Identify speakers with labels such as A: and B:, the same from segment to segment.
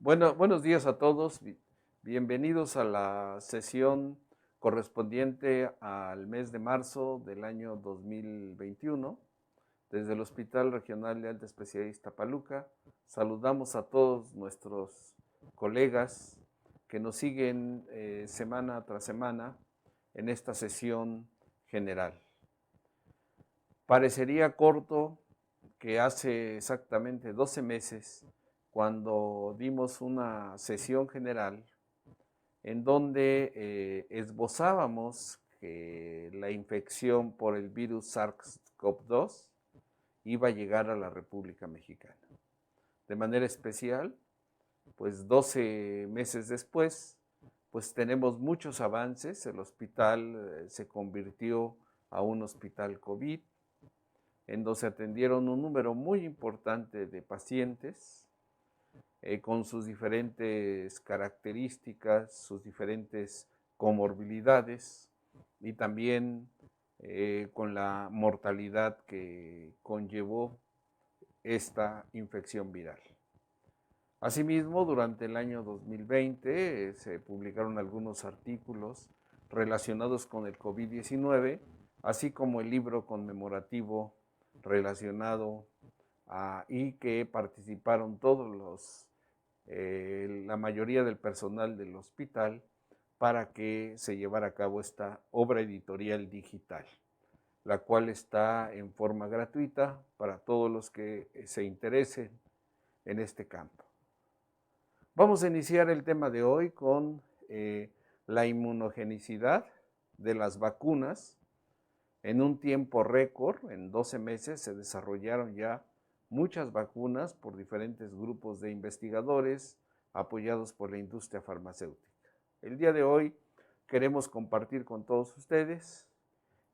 A: Bueno, buenos días a todos. Bienvenidos a la sesión correspondiente al mes de marzo del año 2021. Desde el Hospital Regional de Alta Especialidad Iztapaluca, saludamos a todos nuestros colegas que nos siguen semana tras semana en esta sesión general. Parecería corto que hace exactamente 12 meses, cuando dimos una sesión general en donde esbozábamos que la infección por el virus SARS-CoV-2 iba a llegar a la República Mexicana. De manera especial, pues 12 meses después, pues tenemos muchos avances. El hospital se convirtió a un hospital COVID, en donde se atendieron un número muy importante de pacientes con sus diferentes características, sus diferentes comorbilidades y también con la mortalidad que conllevó esta infección viral. Asimismo, durante el año 2020 se publicaron algunos artículos relacionados con el COVID-19, así como el libro conmemorativo relacionado y que participaron todos la mayoría del personal del hospital para que se llevara a cabo esta obra editorial digital, la cual está en forma gratuita para todos los que se interesen en este campo. Vamos a iniciar el tema de hoy con la inmunogenicidad de las vacunas. En un tiempo récord, en 12 meses, se desarrollaron ya muchas vacunas por diferentes grupos de investigadores apoyados por la industria farmacéutica. El día de hoy queremos compartir con todos ustedes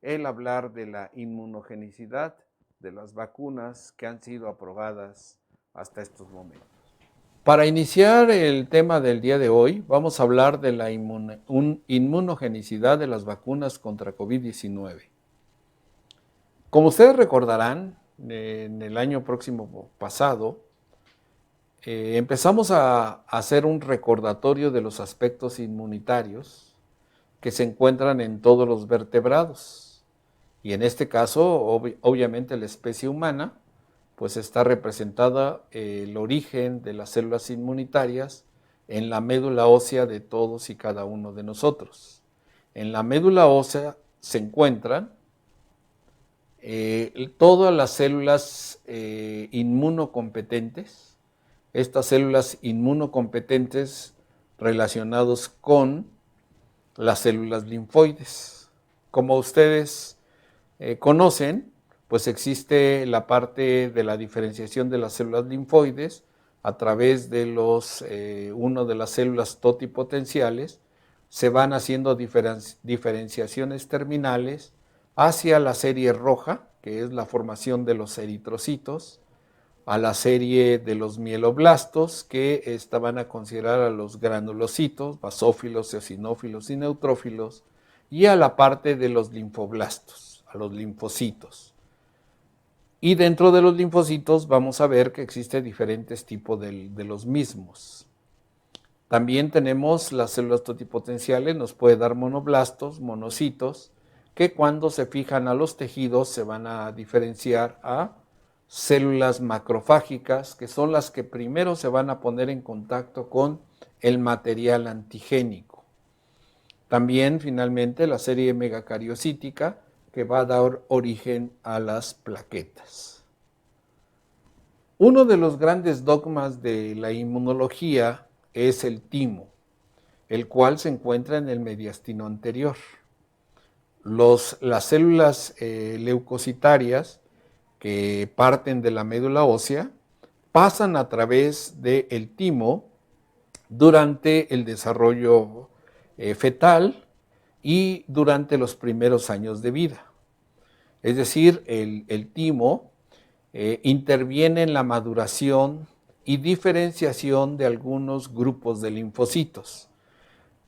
A: el hablar de la inmunogenicidad de las vacunas que han sido aprobadas hasta estos momentos. Para iniciar el tema del día de hoy, vamos a hablar de la inmunogenicidad de las vacunas contra COVID-19. Como ustedes recordarán, en el año próximo pasado, empezamos a hacer un recordatorio de los aspectos inmunitarios que se encuentran en todos los vertebrados. Y en este caso, obviamente la especie humana, pues está representada el origen de las células inmunitarias en la médula ósea de todos y cada uno de nosotros. En la médula ósea se encuentran todas las células inmunocompetentes, estas células inmunocompetentes relacionados con las células linfoides. Como ustedes conocen, pues existe la parte de la diferenciación de las células linfoides a través de una de las células totipotenciales. Se van haciendo diferenciaciones terminales hacia la serie roja, que es la formación de los eritrocitos, a la serie de los mieloblastos, que van a considerar a los granulocitos, basófilos, eosinófilos y neutrófilos, y a la parte de los linfoblastos, a los linfocitos. Y dentro de los linfocitos vamos a ver que existen diferentes tipos de los mismos. También tenemos las células totipotenciales, nos puede dar monoblastos, monocitos, que cuando se fijan a los tejidos se van a diferenciar a células macrofágicas, que son las que primero se van a poner en contacto con el material antigénico. También, finalmente, la serie megacariocítica, que va a dar origen a las plaquetas. Uno de los grandes dogmas de la inmunología es el timo, el cual se encuentra en el mediastino anterior. Las células leucocitarias que parten de la médula ósea pasan a través del timo durante el desarrollo fetal y durante los primeros años de vida. Es decir, el timo interviene en la maduración y diferenciación de algunos grupos de linfocitos.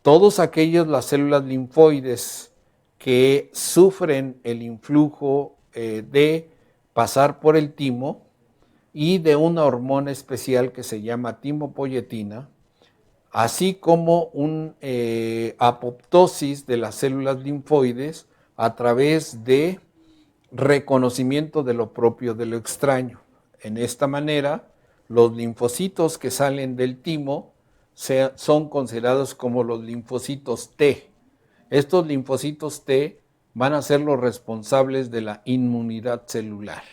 A: Todos aquellos, las células linfoides que sufren el influjo de pasar por el timo y de una hormona especial que se llama timopoyetina, así como una apoptosis de las células linfoides a través de reconocimiento de lo propio de lo extraño. En esta manera, los linfocitos que salen del timo son considerados como los linfocitos T. Estos linfocitos T van a ser los responsables de la inmunidad celular.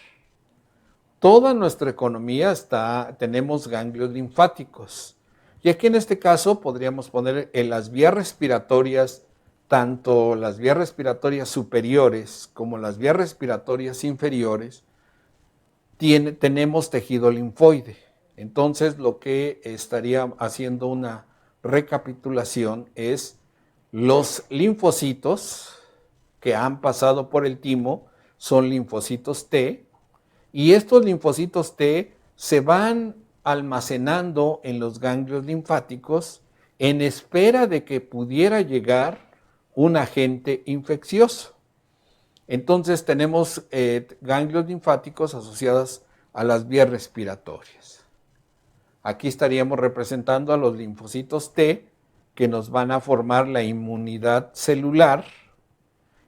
A: Toda nuestra economía tenemos ganglios linfáticos. Y aquí en este caso podríamos poner en las vías respiratorias, tanto las vías respiratorias superiores como las vías respiratorias inferiores, tenemos tejido linfoide. Entonces lo que estaría haciendo una recapitulación es los linfocitos que han pasado por el timo son linfocitos T, y estos linfocitos T se van almacenando en los ganglios linfáticos en espera de que pudiera llegar un agente infeccioso. Entonces tenemos ganglios linfáticos asociados a las vías respiratorias. Aquí estaríamos representando a los linfocitos T que nos van a formar la inmunidad celular,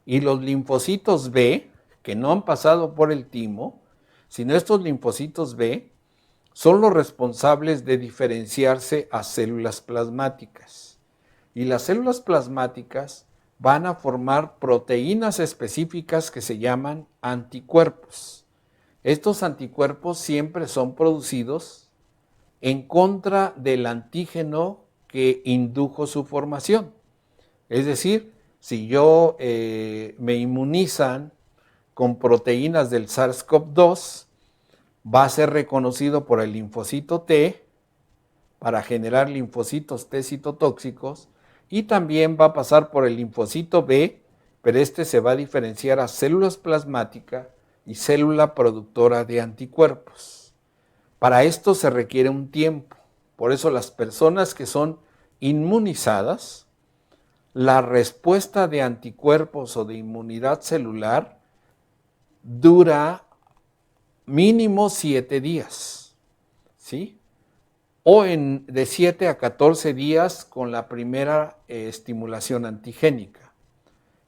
A: y los linfocitos B que no han pasado por el timo, sino estos linfocitos B son los responsables de diferenciarse a células plasmáticas. Y las células plasmáticas van a formar proteínas específicas que se llaman anticuerpos. Estos anticuerpos siempre son producidos en contra del antígeno que indujo su formación. Es decir, si yo me inmunizan con proteínas del SARS-CoV-2, va a ser reconocido por el linfocito T para generar linfocitos T citotóxicos, y también va a pasar por el linfocito B, pero este se va a diferenciar a células plasmática y célula productora de anticuerpos. Para esto se requiere un tiempo. Por eso las personas que son inmunizadas, la respuesta de anticuerpos o de inmunidad celular dura mínimo 7 días, ¿sí? O de 7 a 14 días con la primera estimulación antigénica.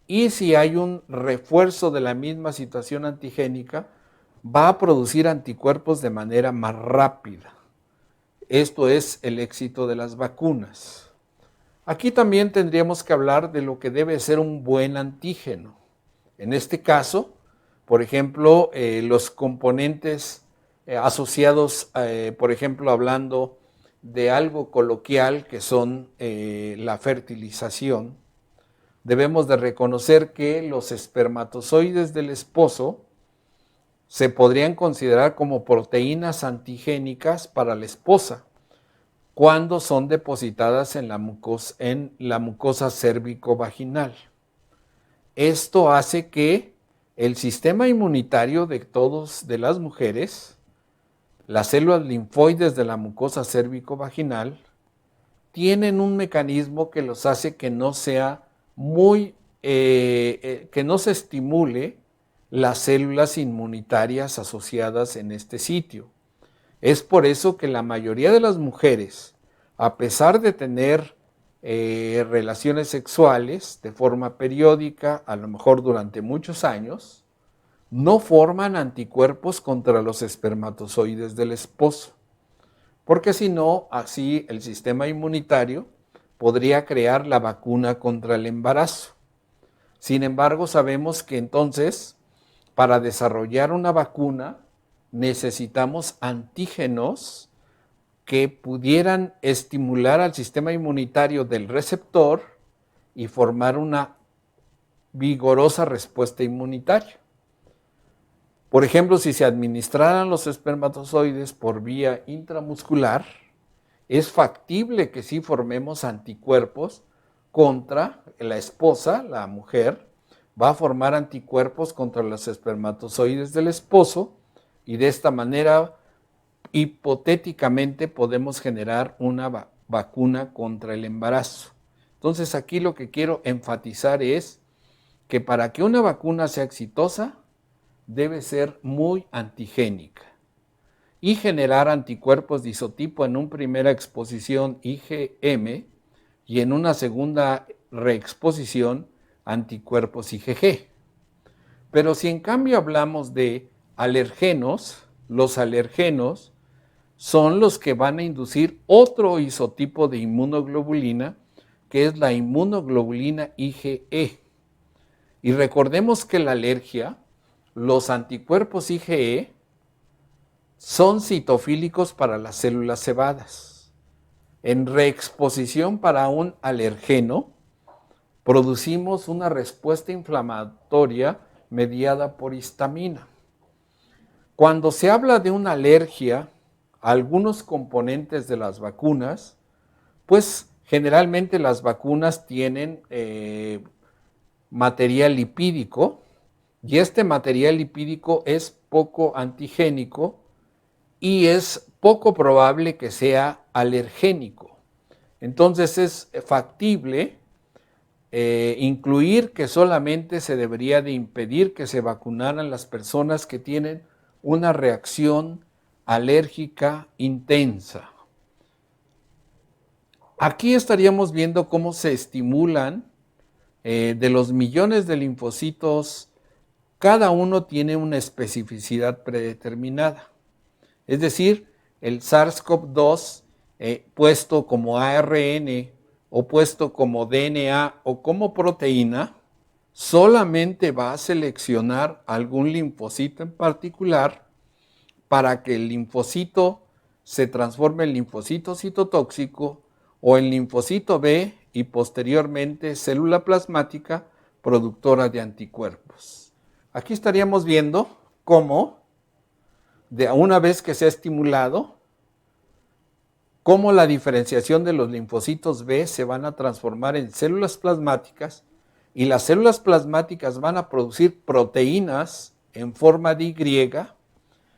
A: Y si hay un refuerzo de la misma situación antigénica, va a producir anticuerpos de manera más rápida. Esto es el éxito de las vacunas. Aquí también tendríamos que hablar de lo que debe ser un buen antígeno. En este caso, por ejemplo, los componentes asociados, por ejemplo, hablando de algo coloquial que son la fertilización, debemos de reconocer que los espermatozoides del esposo se podrían considerar como proteínas antigénicas para la esposa cuando son depositadas en la mucosa cérvico-vaginal. Esto hace que el sistema inmunitario de las mujeres, las células linfoides de la mucosa cérvico-vaginal, tienen un mecanismo que los hace que no sea que no se estimule las células inmunitarias asociadas en este sitio. Es por eso que la mayoría de las mujeres, a pesar de tener relaciones sexuales de forma periódica, a lo mejor durante muchos años, no forman anticuerpos contra los espermatozoides del esposo, porque si no, así el sistema inmunitario podría crear la vacuna contra el embarazo. Sin embargo, sabemos que entonces, para desarrollar una vacuna, necesitamos antígenos que pudieran estimular al sistema inmunitario del receptor y formar una vigorosa respuesta inmunitaria. Por ejemplo, si se administraran los espermatozoides por vía intramuscular, es factible que sí formemos anticuerpos contra la esposa, la mujer, va a formar anticuerpos contra los espermatozoides del esposo, y de esta manera, hipotéticamente, podemos generar una vacuna contra el embarazo. Entonces, aquí lo que quiero enfatizar es que para que una vacuna sea exitosa, debe ser muy antigénica. y generar anticuerpos de isotipo en una primera exposición IgM y en una segunda reexposición anticuerpos IgG. Pero si en cambio hablamos de alergenos, los alergenos son los que van a inducir otro isotipo de inmunoglobulina, que es la inmunoglobulina IgE. Y recordemos que la alergia, los anticuerpos IgE, son citofílicos para las células cebadas. En reexposición para un alergeno, producimos una respuesta inflamatoria mediada por histamina. Cuando se habla de una alergia a algunos componentes de las vacunas, pues generalmente las vacunas tienen material lipídico y este material lipídico es poco antigénico y es poco probable que sea alergénico. Entonces es factible incluir que solamente se debería de impedir que se vacunaran las personas que tienen una reacción alérgica intensa. Aquí estaríamos viendo cómo se estimulan de los millones de linfocitos, cada uno tiene una especificidad predeterminada. Es decir, el SARS-CoV-2 puesto como ARN o puesto como DNA o como proteína, solamente va a seleccionar algún linfocito en particular para que el linfocito se transforme en linfocito citotóxico o en linfocito B y posteriormente célula plasmática productora de anticuerpos. Aquí estaríamos viendo cómo, una vez que se ha estimulado, cómo la diferenciación de los linfocitos B se van a transformar en células plasmáticas y las células plasmáticas van a producir proteínas en forma de Y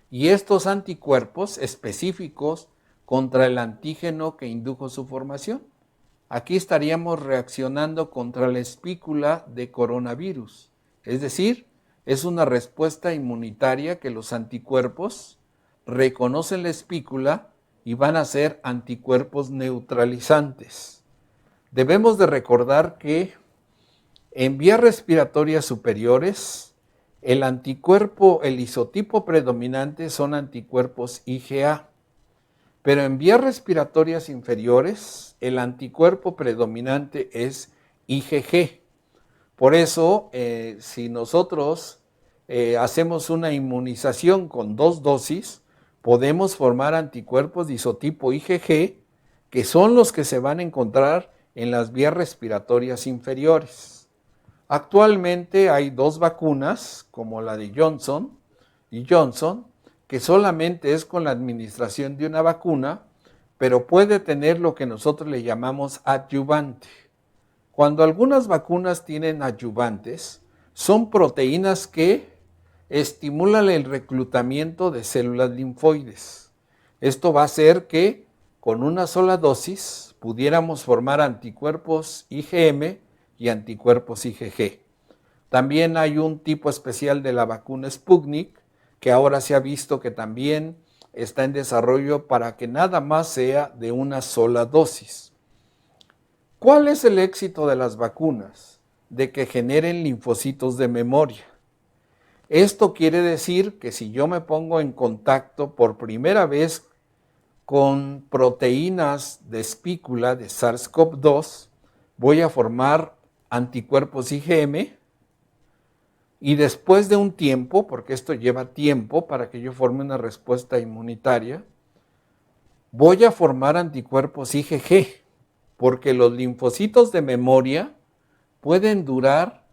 A: y estos anticuerpos específicos contra el antígeno que indujo su formación. Aquí estaríamos reaccionando contra la espícula de coronavirus, es decir, es una respuesta inmunitaria que los anticuerpos reconocen la espícula y van a ser anticuerpos neutralizantes. Debemos de recordar que en vías respiratorias superiores, el anticuerpo, el isotipo predominante son anticuerpos IgA, pero en vías respiratorias inferiores, el anticuerpo predominante es IgG. Por eso, si nosotros hacemos una inmunización con 2 dosis, podemos formar anticuerpos de isotipo IgG, que son los que se van a encontrar en las vías respiratorias inferiores. Actualmente hay 2 vacunas, como la de Johnson y Johnson, que solamente es con la administración de una vacuna, pero puede tener lo que nosotros le llamamos adyuvante. Cuando algunas vacunas tienen adyuvantes, son proteínas que estimulan el reclutamiento de células linfoides. Esto va a hacer que con una sola dosis pudiéramos formar anticuerpos IgM y anticuerpos IgG. También hay un tipo especial de la vacuna Sputnik, que ahora se ha visto que también está en desarrollo para que nada más sea de una sola dosis. ¿Cuál es el éxito de las vacunas? De que generen linfocitos de memoria. Esto quiere decir que si yo me pongo en contacto por primera vez con proteínas de espícula de SARS-CoV-2, voy a formar anticuerpos IgM y después de un tiempo, porque esto lleva tiempo para que yo forme una respuesta inmunitaria, voy a formar anticuerpos IgG, porque los linfocitos de memoria pueden durar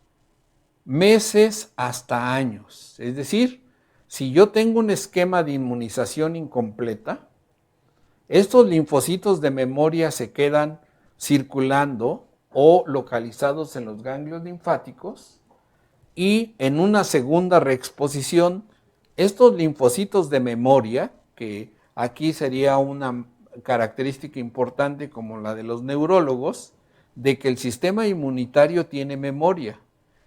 A: meses hasta años. Es decir, si yo tengo un esquema de inmunización incompleta, estos linfocitos de memoria se quedan circulando o localizados en los ganglios linfáticos y en una segunda reexposición, estos linfocitos de memoria, que aquí sería una característica importante como la de los neurólogos, de que el sistema inmunitario tiene memoria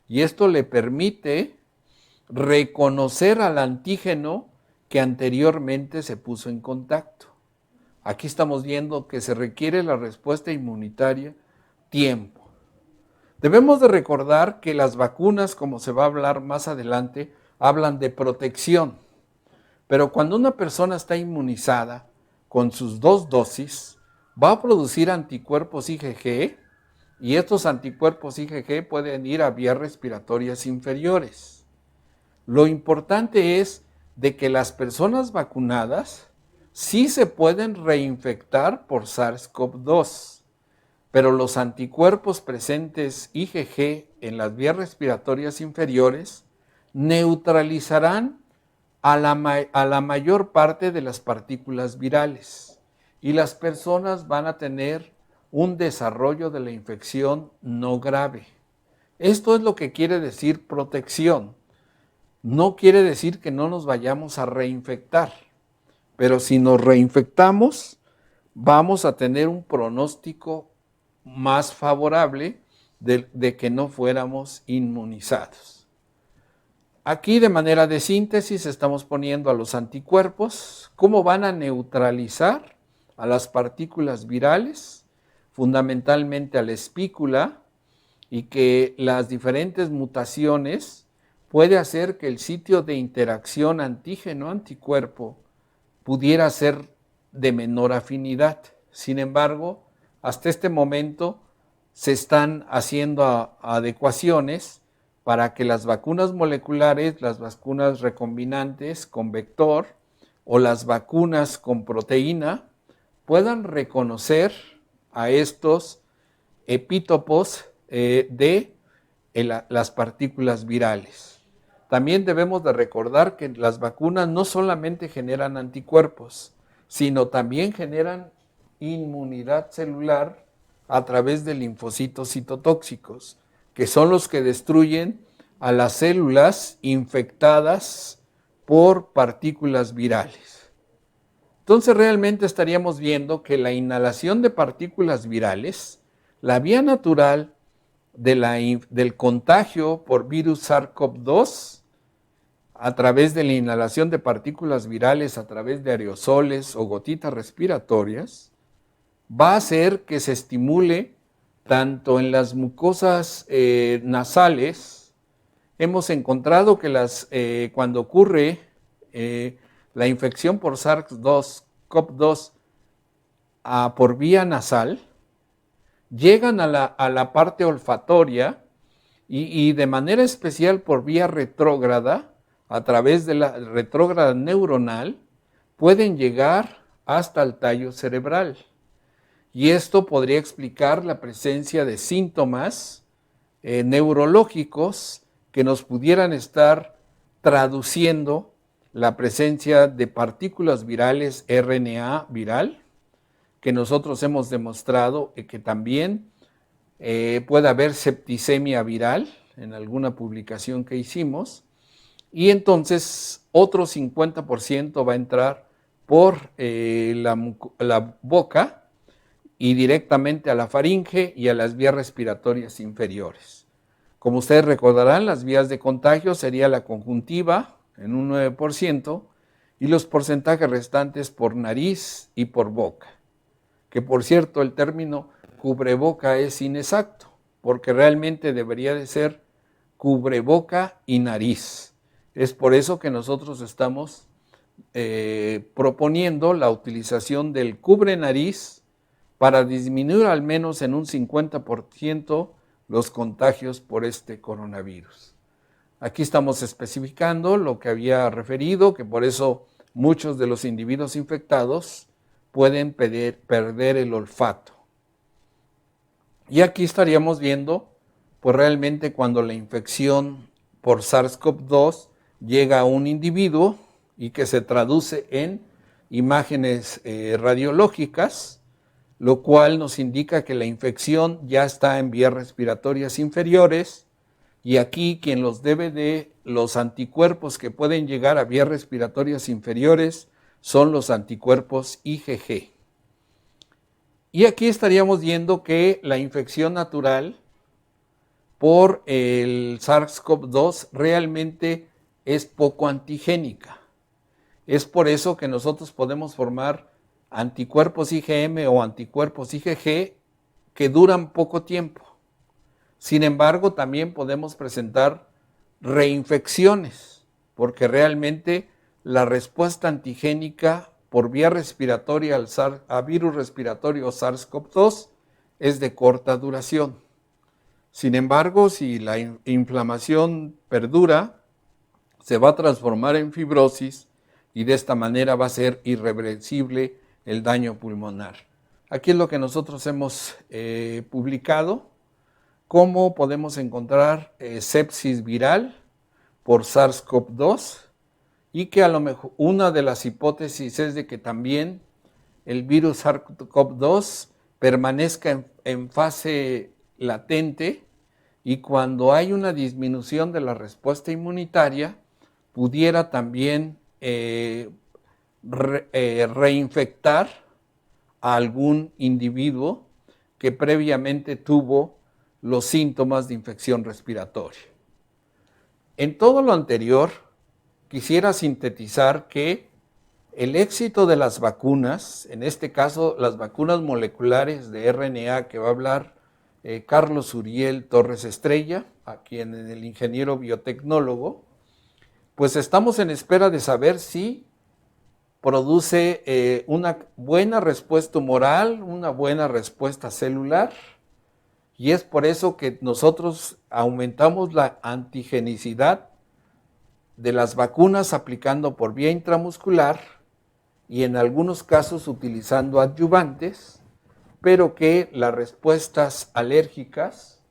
A: y esto le permite reconocer al antígeno que anteriormente se puso en contacto. Aquí estamos viendo que se requiere la respuesta inmunitaria tiempo. Debemos de recordar que las vacunas, como se va a hablar más adelante, hablan de protección. Pero cuando una persona está inmunizada con sus 2 dosis, va a producir anticuerpos IgG y estos anticuerpos IgG pueden ir a vías respiratorias inferiores. Lo importante es de que las personas vacunadas sí se pueden reinfectar por SARS-CoV-2, pero los anticuerpos presentes IgG en las vías respiratorias inferiores neutralizarán a la mayor parte de las partículas virales y las personas van a tener un desarrollo de la infección no grave. Esto es lo que quiere decir protección. No quiere decir que no nos vayamos a reinfectar, pero si nos reinfectamos, vamos a tener un pronóstico más favorable de que no fuéramos inmunizados. Aquí de manera de síntesis estamos poniendo a los anticuerpos, cómo van a neutralizar a las partículas virales, fundamentalmente a la espícula, y que las diferentes mutaciones puede hacer que el sitio de interacción antígeno-anticuerpo pudiera ser de menor afinidad. Sin embargo, hasta este momento se están haciendo adecuaciones para que las vacunas moleculares, las vacunas recombinantes con vector o las vacunas con proteína puedan reconocer a estos epítopos de las partículas virales. También debemos de recordar que las vacunas no solamente generan anticuerpos, sino también generan inmunidad celular a través de linfocitos citotóxicos, que son los que destruyen a las células infectadas por partículas virales. Entonces realmente estaríamos viendo que la inhalación de partículas virales, la vía natural del contagio por virus SARS-CoV-2 a través de la inhalación de partículas virales, a través de aerosoles o gotitas respiratorias, va a hacer que se estimule tanto en las mucosas nasales. Hemos encontrado que cuando ocurre la infección por SARS-CoV-2 por vía nasal, llegan a la parte olfatoria y de manera especial por vía retrógrada, a través de la retrógrada neuronal, pueden llegar hasta el tallo cerebral. Y esto podría explicar la presencia de síntomas neurológicos que nos pudieran estar traduciendo la presencia de partículas virales RNA viral, que nosotros hemos demostrado que también puede haber septicemia viral en alguna publicación que hicimos, y entonces otro 50% va a entrar por la boca y directamente a la faringe y a las vías respiratorias inferiores. Como ustedes recordarán, las vías de contagio sería la conjuntiva en un 9% y los porcentajes restantes por nariz y por boca. Que por cierto, el término cubreboca es inexacto, porque realmente debería de ser cubreboca y nariz. Es por eso que nosotros estamos proponiendo la utilización del cubre nariz para disminuir al menos en un 50% los contagios por este coronavirus. Aquí estamos especificando lo que había referido, que por eso muchos de los individuos infectados pueden perder el olfato. Y aquí estaríamos viendo, pues realmente cuando la infección por SARS-CoV-2 llega a un individuo y que se traduce en imágenes radiológicas, lo cual nos indica que la infección ya está en vías respiratorias inferiores, y aquí quien los debe de los anticuerpos que pueden llegar a vías respiratorias inferiores son los anticuerpos IgG. Y aquí estaríamos viendo que la infección natural por el SARS-CoV-2 realmente es poco antigénica. Es por eso que nosotros podemos formar anticuerpos IgM o anticuerpos IgG que duran poco tiempo. Sin embargo, también podemos presentar reinfecciones, porque realmente la respuesta antigénica por vía respiratoria a virus respiratorio SARS-CoV-2 es de corta duración. Sin embargo, si la inflamación perdura, se va a transformar en fibrosis y de esta manera va a ser irreversible el daño pulmonar. Aquí es lo que nosotros hemos publicado, cómo podemos encontrar sepsis viral por SARS-CoV-2 y que a lo mejor una de las hipótesis es de que también el virus SARS-CoV-2 permanezca en fase latente y cuando hay una disminución de la respuesta inmunitaria, pudiera también reinfectar a algún individuo que previamente tuvo los síntomas de infección respiratoria. En todo lo anterior, quisiera sintetizar que el éxito de las vacunas, en este caso las vacunas moleculares de RNA que va a hablar Carlos Uriel Torres Estrella, a quien es el ingeniero biotecnólogo, pues estamos en espera de saber si produce una buena respuesta humoral, una buena respuesta celular, y es por eso que nosotros aumentamos la antigenicidad de las vacunas aplicando por vía intramuscular y en algunos casos utilizando adyuvantes, pero que las respuestas alérgicas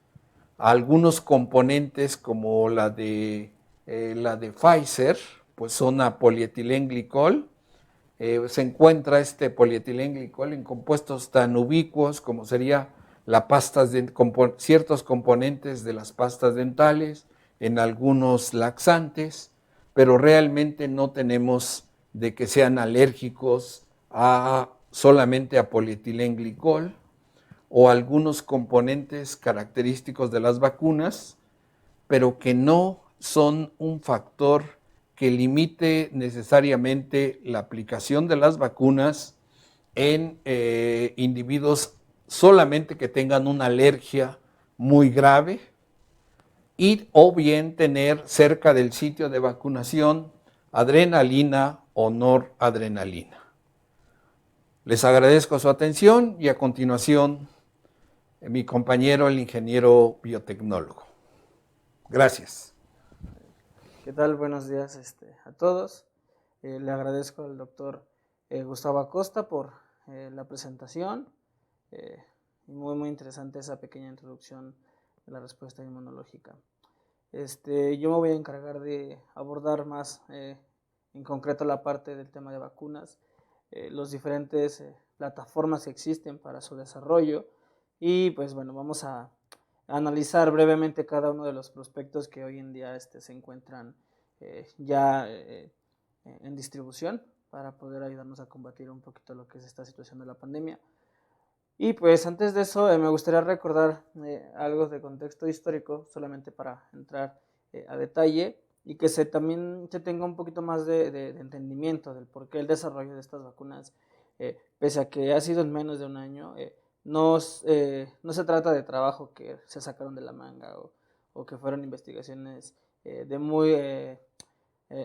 A: a algunos componentes como la de Pfizer, pues son a polietilenglicol. Se encuentra este polietilenglicol en compuestos tan ubicuos como sería ciertos componentes de las pastas dentales, en algunos laxantes, pero realmente no tenemos de que sean alérgicos solamente a polietilenglicol o algunos componentes característicos de las vacunas, pero que no son un factor que limite necesariamente la aplicación de las vacunas en individuos solamente que tengan una alergia muy grave y o bien tener cerca del sitio de vacunación adrenalina o noradrenalina. Les agradezco su atención y a continuación mi compañero, el ingeniero biotecnólogo. Gracias.
B: ¿Qué tal? Buenos días a todos. Le agradezco al doctor Gustavo Acosta por la presentación. Muy interesante esa pequeña introducción de la respuesta inmunológica. Yo me voy a encargar de abordar más en concreto la parte del tema de vacunas, los diferentes plataformas que existen para su desarrollo y pues bueno, vamos a analizar brevemente cada uno de los prospectos que hoy en día se encuentran ya en distribución para poder ayudarnos a combatir un poquito lo que es esta situación de la pandemia. Y pues antes de eso me gustaría recordar algo de contexto histórico, solamente para entrar a detalle y que también se tenga un poquito más de entendimiento del por qué el desarrollo de estas vacunas, pese a que ha sido en menos de un año, no se trata de trabajo que se sacaron de la manga o que fueron investigaciones de muy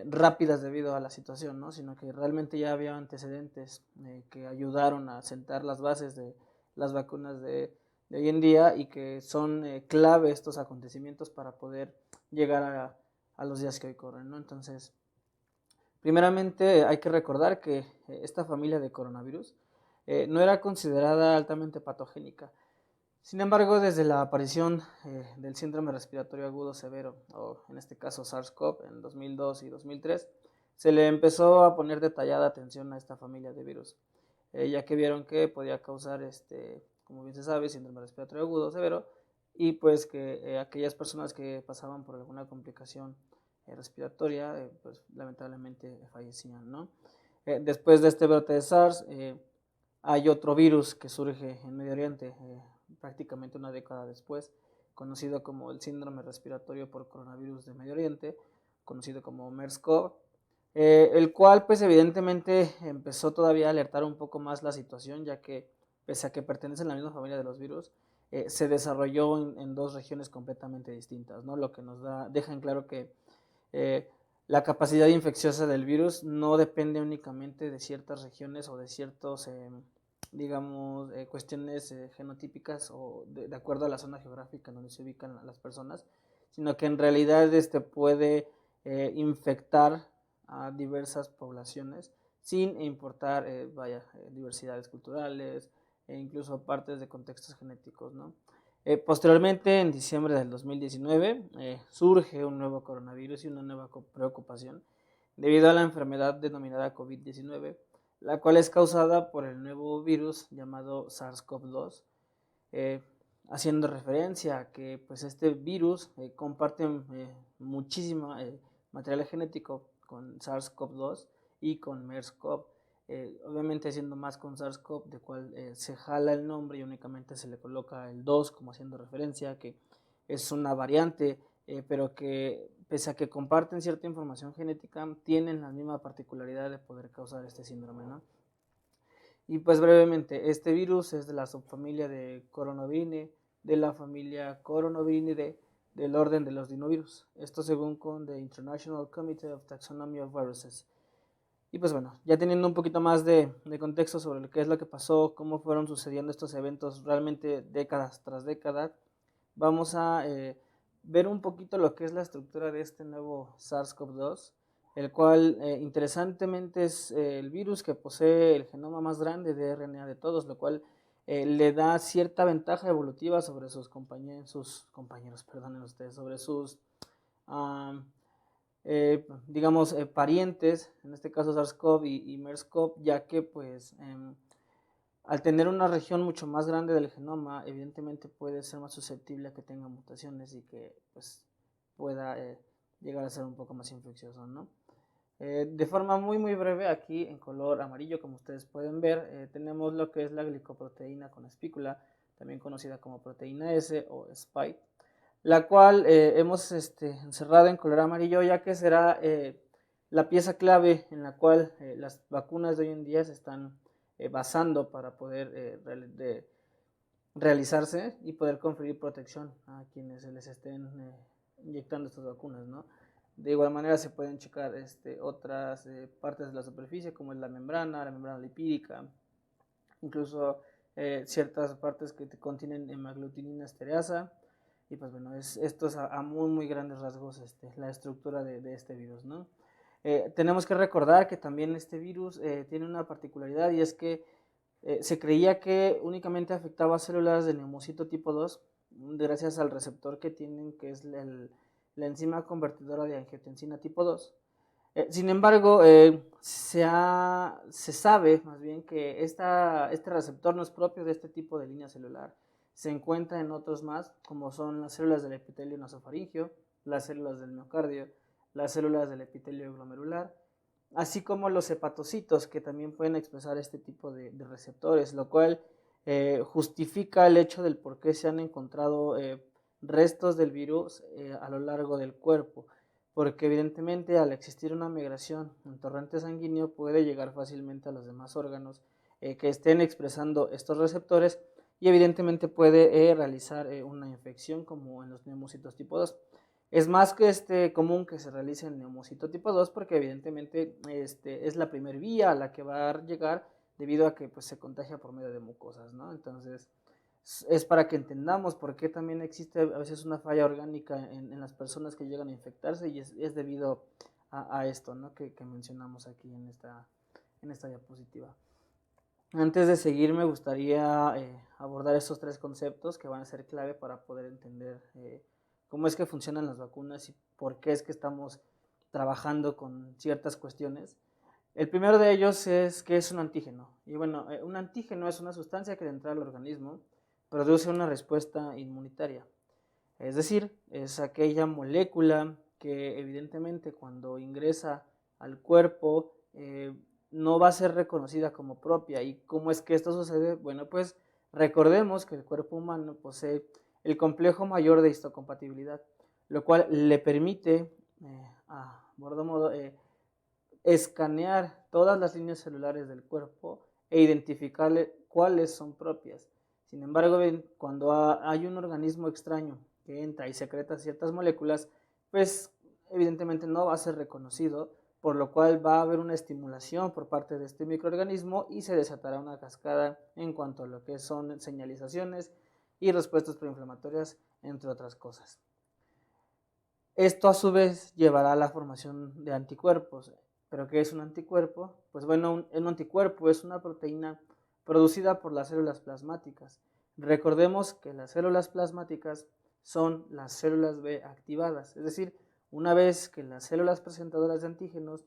B: rápidas debido a la situación, ¿no? Sino que realmente ya había antecedentes que ayudaron a sentar las bases de las vacunas de hoy en día y que son clave estos acontecimientos para poder llegar a los días que hoy corren, ¿no? Entonces, primeramente hay que recordar que esta familia de coronavirus no era considerada altamente patogénica. Sin embargo, desde la aparición del síndrome respiratorio agudo severo, o en este caso SARS-CoV en 2002 y 2003, se le empezó a poner detallada atención a esta familia de virus, ya que vieron que podía causar, como bien se sabe, síndrome respiratorio agudo severo, y pues que aquellas personas que pasaban por alguna complicación respiratoria, pues lamentablemente fallecían, ¿no? Después de este brote de SARS, hay otro virus que surge en Medio Oriente, prácticamente una década después, conocido como el síndrome respiratorio por coronavirus de Medio Oriente, conocido como MERS-CoV, el cual pues evidentemente empezó todavía a alertar un poco más la situación, ya que pese a que pertenecen a la misma familia de los virus, se desarrolló en dos regiones completamente distintas, ¿no? Lo que nos deja en claro que la capacidad infecciosa del virus no depende únicamente de ciertas regiones o de ciertos, digamos, cuestiones genotípicas o de acuerdo a la zona geográfica en donde se ubican las personas, sino que en realidad puede infectar a diversas poblaciones sin importar, diversidades culturales e incluso partes de contextos genéticos, ¿no? Posteriormente, en diciembre del 2019, surge un nuevo coronavirus y una nueva preocupación debido a la enfermedad denominada COVID-19, la cual es causada por el nuevo virus llamado SARS-CoV-2, eh, haciendo referencia a que pues, este virus comparte muchísimo material genético con SARS-CoV-2 y con MERS-CoV. Obviamente siendo más con SARS-CoV, de cual se jala el nombre y únicamente se le coloca el 2 como haciendo referencia, que es una variante, pero que pese a que comparten cierta información genética, tienen la misma particularidad de poder causar este síndrome, ¿no? Y pues brevemente, este virus es de la subfamilia de Coronavirinae, de la familia Coronavirinae del orden de los dinovirus. Esto según con The International Committee of Taxonomy of Viruses. Y pues bueno, ya teniendo un poquito más de contexto sobre qué es lo que pasó, cómo fueron sucediendo estos eventos realmente décadas tras décadas, vamos a ver un poquito lo que es la estructura de este nuevo SARS-CoV-2, el cual interesantemente es el virus que posee el genoma más grande de RNA de todos, lo cual le da cierta ventaja evolutiva sobre sus compañeros, perdonen ustedes, sobre sus digamos, parientes, en este caso SARS-CoV y MERS-CoV, ya que pues al tener una región mucho más grande del genoma, evidentemente puede ser más susceptible a que tenga mutaciones y que pues pueda llegar a ser un poco más infeccioso, ¿no? De forma muy breve, aquí en color amarillo, como ustedes pueden ver, tenemos lo que es la glicoproteína con espícula, también conocida como proteína S o spike, la cual hemos encerrado en color amarillo, ya que será la pieza clave en la cual las vacunas de hoy en día se están basando para poder realizarse y poder conferir protección a quienes se les estén inyectando estas vacunas, ¿no? De igual manera se pueden checar otras partes de la superficie, como es la membrana lipídica, incluso ciertas partes que contienen hemaglutinina estereasa. Y pues bueno, esto es a muy grandes rasgos la estructura de este virus, ¿no? Tenemos que recordar que también este virus tiene una particularidad, y es que se creía que únicamente afectaba a células del neumocito tipo 2 gracias al receptor que tienen, que es la enzima convertidora de angiotensina tipo 2. Sin embargo, se sabe más bien que este receptor no es propio de este tipo de línea celular. Se encuentra en otros más, como son las células del epitelio nasofaringeo, las células del miocardio, las células del epitelio glomerular, así como los hepatocitos, que también pueden expresar este tipo de receptores, lo cual justifica el hecho del por qué se han encontrado restos del virus a lo largo del cuerpo, porque evidentemente al existir una migración en torrente sanguíneo puede llegar fácilmente a los demás órganos que estén expresando estos receptores, y evidentemente puede realizar una infección como en los neumocitos tipo 2. Es más que común que se realice en neumocito tipo 2 porque evidentemente es la primera vía a la que va a llegar debido a que pues, se contagia por medio de mucosas, ¿no? Entonces es para que entendamos por qué también existe a veces una falla orgánica en las personas que llegan a infectarse, y es debido a esto, ¿no? que mencionamos aquí en esta diapositiva. Antes de seguir me gustaría abordar estos tres conceptos que van a ser clave para poder entender cómo es que funcionan las vacunas y por qué es que estamos trabajando con ciertas cuestiones. El primero de ellos es que es un antígeno. Y bueno, un antígeno es una sustancia que al entrar al organismo produce una respuesta inmunitaria. Es decir, es aquella molécula que evidentemente cuando ingresa al cuerpo no va a ser reconocida como propia. ¿Y cómo es que esto sucede? Bueno, pues recordemos que el cuerpo humano posee el complejo mayor de histocompatibilidad, lo cual le permite, a bordo modo, escanear todas las líneas celulares del cuerpo e identificarle cuáles son propias. Sin embargo, cuando hay un organismo extraño que entra y secreta ciertas moléculas, pues evidentemente no va a ser reconocido, por lo cual va a haber una estimulación por parte de este microorganismo y se desatará una cascada en cuanto a lo que son señalizaciones y respuestas proinflamatorias, entre otras cosas. Esto a su vez llevará a la formación de anticuerpos. ¿Pero qué es un anticuerpo? Pues bueno, un anticuerpo es una proteína producida por las células plasmáticas. Recordemos que las células plasmáticas son las células B activadas, es decir, una vez que las células presentadoras de antígenos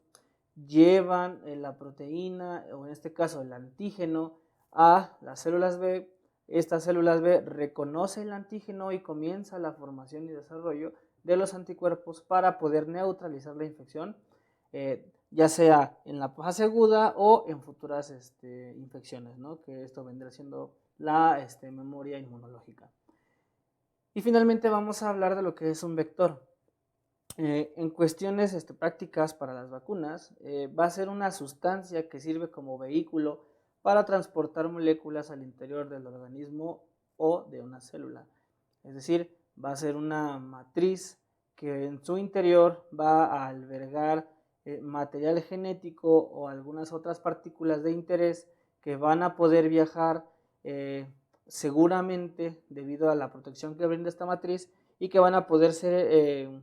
B: llevan la proteína, o en este caso el antígeno, a las células B, estas células B reconocen el antígeno y comienza la formación y desarrollo de los anticuerpos para poder neutralizar la infección, ya sea en la fase aguda o en futuras infecciones, ¿no? Que esto vendrá siendo la memoria inmunológica. Y finalmente vamos a hablar de lo que es un vector. En cuestiones prácticas para las vacunas, va a ser una sustancia que sirve como vehículo para transportar moléculas al interior del organismo o de una célula. Es decir, va a ser una matriz que en su interior va a albergar material genético o algunas otras partículas de interés que van a poder viajar seguramente debido a la protección que brinda esta matriz y que van a poder ser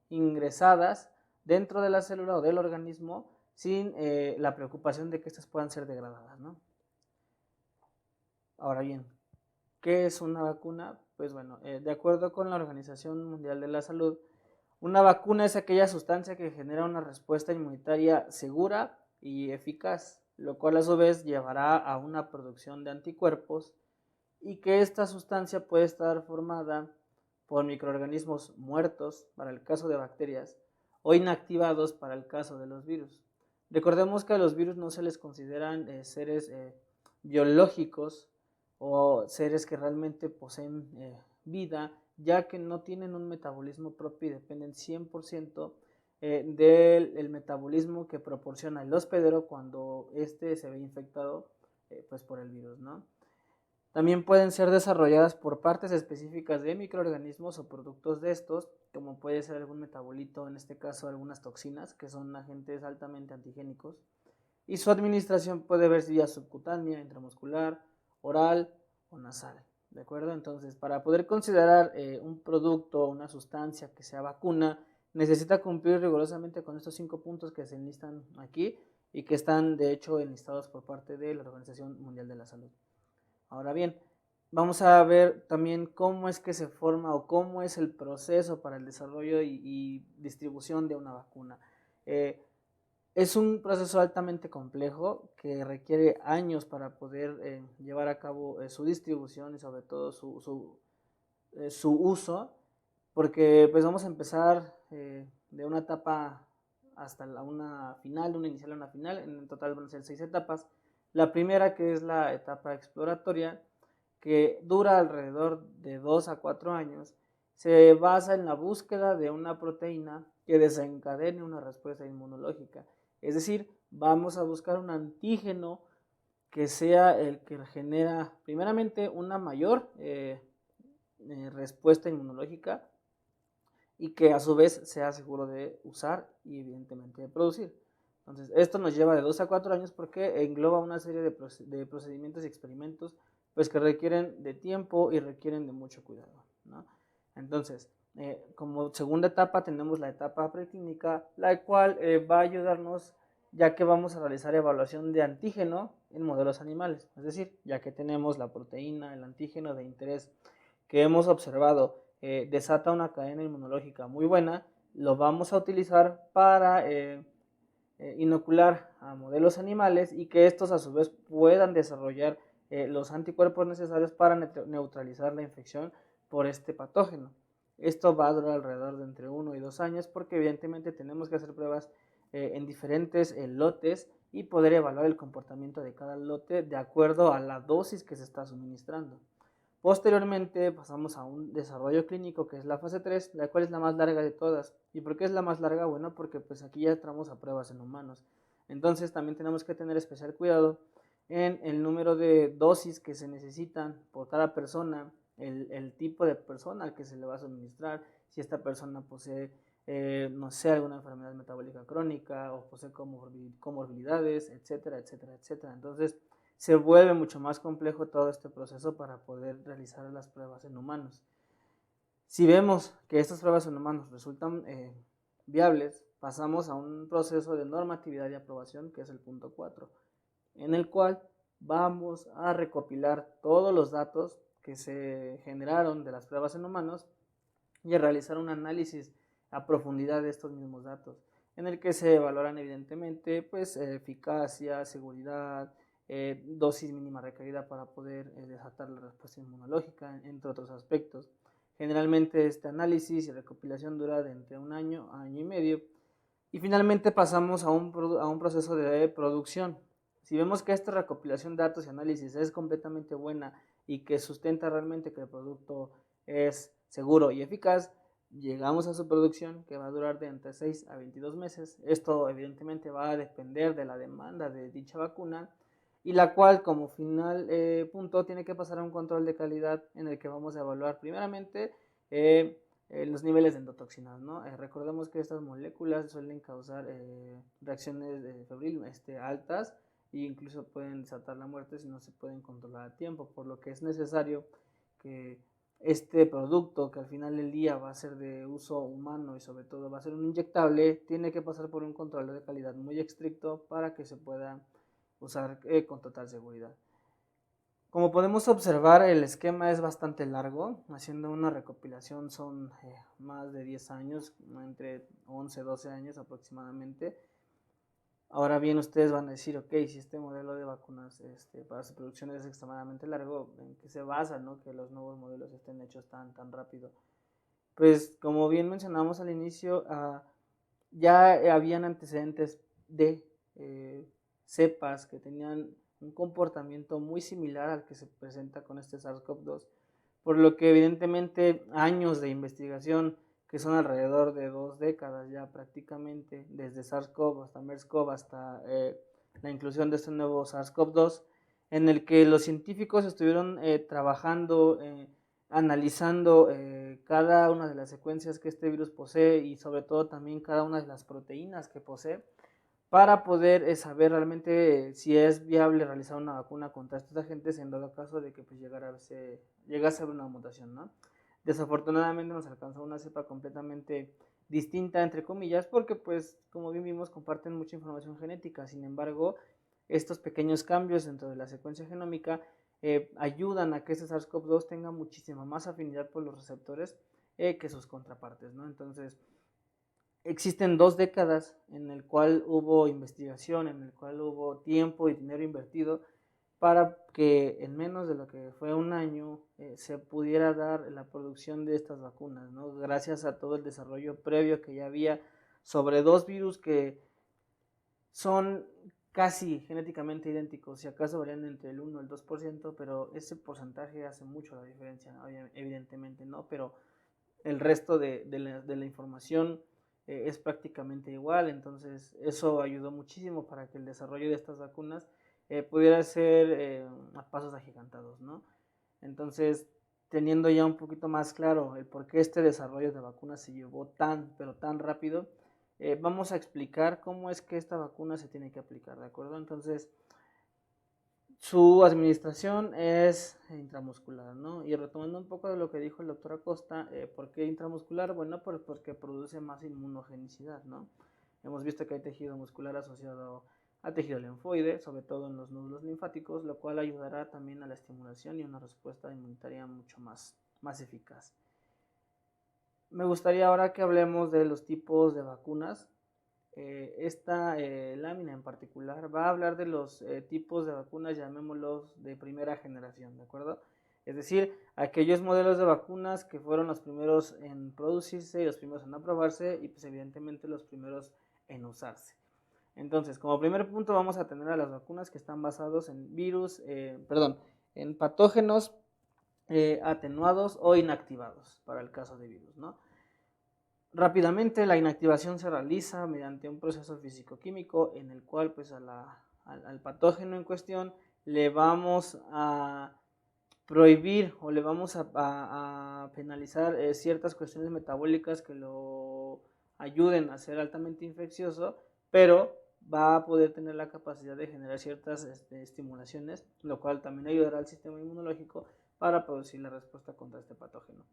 B: ingresadas dentro de la célula o del organismo sin la preocupación de que estas puedan ser degradadas, ¿no? Ahora bien, ¿qué es una vacuna? Pues bueno, de acuerdo con la Organización Mundial de la Salud, una vacuna es aquella sustancia que genera una respuesta inmunitaria segura y eficaz, lo cual a su vez llevará a una producción de anticuerpos y que esta sustancia puede estar formada por microorganismos muertos para el caso de bacterias o inactivados para el caso de los virus. Recordemos que a los virus no se les consideran seres biológicos o seres que realmente poseen vida, ya que no tienen un metabolismo propio y dependen 100% del metabolismo que proporciona el hospedero cuando éste se ve infectado pues por el virus, ¿no? También pueden ser desarrolladas por partes específicas de microorganismos o productos de estos, como puede ser algún metabolito, en este caso algunas toxinas, que son agentes altamente antigénicos, y su administración puede verse vía subcutánea, intramuscular, oral o nasal, ¿de acuerdo? Entonces, para poder considerar un producto o una sustancia que sea vacuna, necesita cumplir rigurosamente con estos 5 puntos que se enlistan aquí y que están, de hecho, enlistados por parte de la Organización Mundial de la Salud. Ahora bien, vamos a ver también cómo es que se forma o cómo es el proceso para el desarrollo y distribución de una vacuna. Es un proceso altamente complejo que requiere años para poder llevar a cabo su distribución y sobre todo su uso, porque pues vamos a empezar de una etapa hasta una final, una inicial a una final. En total van a ser 6 etapas. La primera, que es la etapa exploratoria, que dura alrededor de 2 a 4 años, se basa en la búsqueda de una proteína que desencadene una respuesta inmunológica. Es decir, vamos a buscar un antígeno que sea el que genera primeramente una mayor respuesta inmunológica y que a su vez sea seguro de usar y evidentemente de producir. Entonces, esto nos lleva de 2 a 4 años porque engloba una serie de procedimientos y experimentos pues, que requieren de tiempo y requieren de mucho cuidado, ¿no? Entonces, como segunda etapa tenemos la etapa preclínica, la cual va a ayudarnos ya que vamos a realizar evaluación de antígeno en modelos animales. Es decir, ya que tenemos la proteína, el antígeno de interés que hemos observado desata una cadena inmunológica muy buena, lo vamos a utilizar para inocular a modelos animales y que estos a su vez puedan desarrollar los anticuerpos necesarios para neutralizar la infección por este patógeno. Esto va a durar alrededor de entre 1 y 2 años porque evidentemente tenemos que hacer pruebas en diferentes lotes y poder evaluar el comportamiento de cada lote de acuerdo a la dosis que se está suministrando. Posteriormente pasamos a un desarrollo clínico que es la fase 3, la cual es la más larga de todas. ¿Y por qué es la más larga? Bueno, porque pues aquí ya entramos a pruebas en humanos. Entonces también tenemos que tener especial cuidado en el número de dosis que se necesitan por cada persona, el tipo de persona al que se le va a suministrar, si esta persona posee, no sé, alguna enfermedad metabólica crónica o posee comorbilidades, etcétera, etcétera, etcétera. Entonces se vuelve mucho más complejo todo este proceso para poder realizar las pruebas en humanos. Si vemos que estas pruebas en humanos resultan viables, pasamos a un proceso de normatividad y aprobación, que es el punto 4, en el cual vamos a recopilar todos los datos que se generaron de las pruebas en humanos y a realizar un análisis a profundidad de estos mismos datos, en el que se evaluarán evidentemente pues, eficacia, seguridad, dosis mínima requerida para poder desatar la respuesta inmunológica, entre otros aspectos. Generalmente este análisis y recopilación dura de entre un año a año y medio, y finalmente pasamos a un proceso de producción. Si vemos que esta recopilación de datos y análisis es completamente buena y que sustenta realmente que el producto es seguro y eficaz, llegamos a su producción, que va a durar de entre 6 a 22 meses. Esto evidentemente va a depender de la demanda de dicha vacuna, y la cual como final punto tiene que pasar a un control de calidad en el que vamos a evaluar primeramente los niveles de endotoxinas, ¿no? Recordemos que estas moléculas suelen causar reacciones febril altas, e incluso pueden desatar la muerte si no se pueden controlar a tiempo, por lo que es necesario que este producto, que al final del día va a ser de uso humano y sobre todo va a ser un inyectable, tiene que pasar por un control de calidad muy estricto para que se pueda usar con total seguridad. Como podemos observar, el esquema es bastante largo. Haciendo una recopilación son más de 10 años, entre 11 y 12 años aproximadamente. Ahora bien, ustedes van a decir, ok, si este modelo de vacunas para su producción es extremadamente largo, ¿en qué se basa, no? Que los nuevos modelos estén hechos tan rápido? Pues como bien mencionamos al inicio, ya habían antecedentes de cepas que tenían un comportamiento muy similar al que se presenta con este SARS-CoV-2, por lo que evidentemente años de investigación, que son alrededor de 2 décadas ya prácticamente, desde SARS-CoV hasta MERS-CoV hasta la inclusión de este nuevo SARS-CoV-2, en el que los científicos estuvieron trabajando, analizando cada una de las secuencias que este virus posee y sobre todo también cada una de las proteínas que posee, para poder saber realmente si es viable realizar una vacuna contra estos agentes en dado caso de que pues, llegase a haber una mutación, ¿no? Desafortunadamente nos alcanzó una cepa completamente distinta, entre comillas, porque pues como bien vimos comparten mucha información genética. Sin embargo, estos pequeños cambios dentro de la secuencia genómica ayudan a que este SARS-CoV-2 tenga muchísima más afinidad por los receptores que sus contrapartes, ¿no? Entonces, existen 2 décadas en el cual hubo investigación, en el cual hubo tiempo y dinero invertido para que en menos de lo que fue un año se pudiera dar la producción de estas vacunas, ¿no? Gracias a todo el desarrollo previo que ya había sobre 2 virus que son casi genéticamente idénticos, si acaso varían entre el 1 y el 2%, pero ese porcentaje hace mucho la diferencia, ¿no? Evidentemente no, pero el resto de la información es prácticamente igual, entonces eso ayudó muchísimo para que el desarrollo de estas vacunas pudiera ser a pasos agigantados, ¿no? Entonces, teniendo ya un poquito más claro el por qué este desarrollo de vacunas se llevó pero tan rápido, vamos a explicar cómo es que esta vacuna se tiene que aplicar, ¿de acuerdo? Entonces, su administración es intramuscular, ¿no? Y retomando un poco de lo que dijo el doctor Acosta, ¿por qué intramuscular? Bueno, pues porque produce más inmunogenicidad, ¿no? Hemos visto que hay tejido muscular asociado a tejido linfoide, sobre todo en los nódulos linfáticos, lo cual ayudará también a la estimulación y una respuesta inmunitaria mucho más eficaz. Me gustaría ahora que hablemos de los tipos de vacunas. Esta lámina en particular va a hablar de los tipos de vacunas, llamémoslos de primera generación, ¿de acuerdo? Es decir, aquellos modelos de vacunas que fueron los primeros en producirse y los primeros en aprobarse y pues evidentemente los primeros en usarse. Entonces, como primer punto vamos a tener a las vacunas que están basados en virus, en patógenos atenuados o inactivados para el caso de virus, ¿no? Rápidamente, la inactivación se realiza mediante un proceso físico-químico en el cual pues, al patógeno en cuestión le vamos a prohibir o le vamos a penalizar ciertas cuestiones metabólicas que lo ayuden a ser altamente infeccioso, pero va a poder tener la capacidad de generar ciertas estimulaciones, lo cual también ayudará al sistema inmunológico para producir la respuesta contra este patógeno.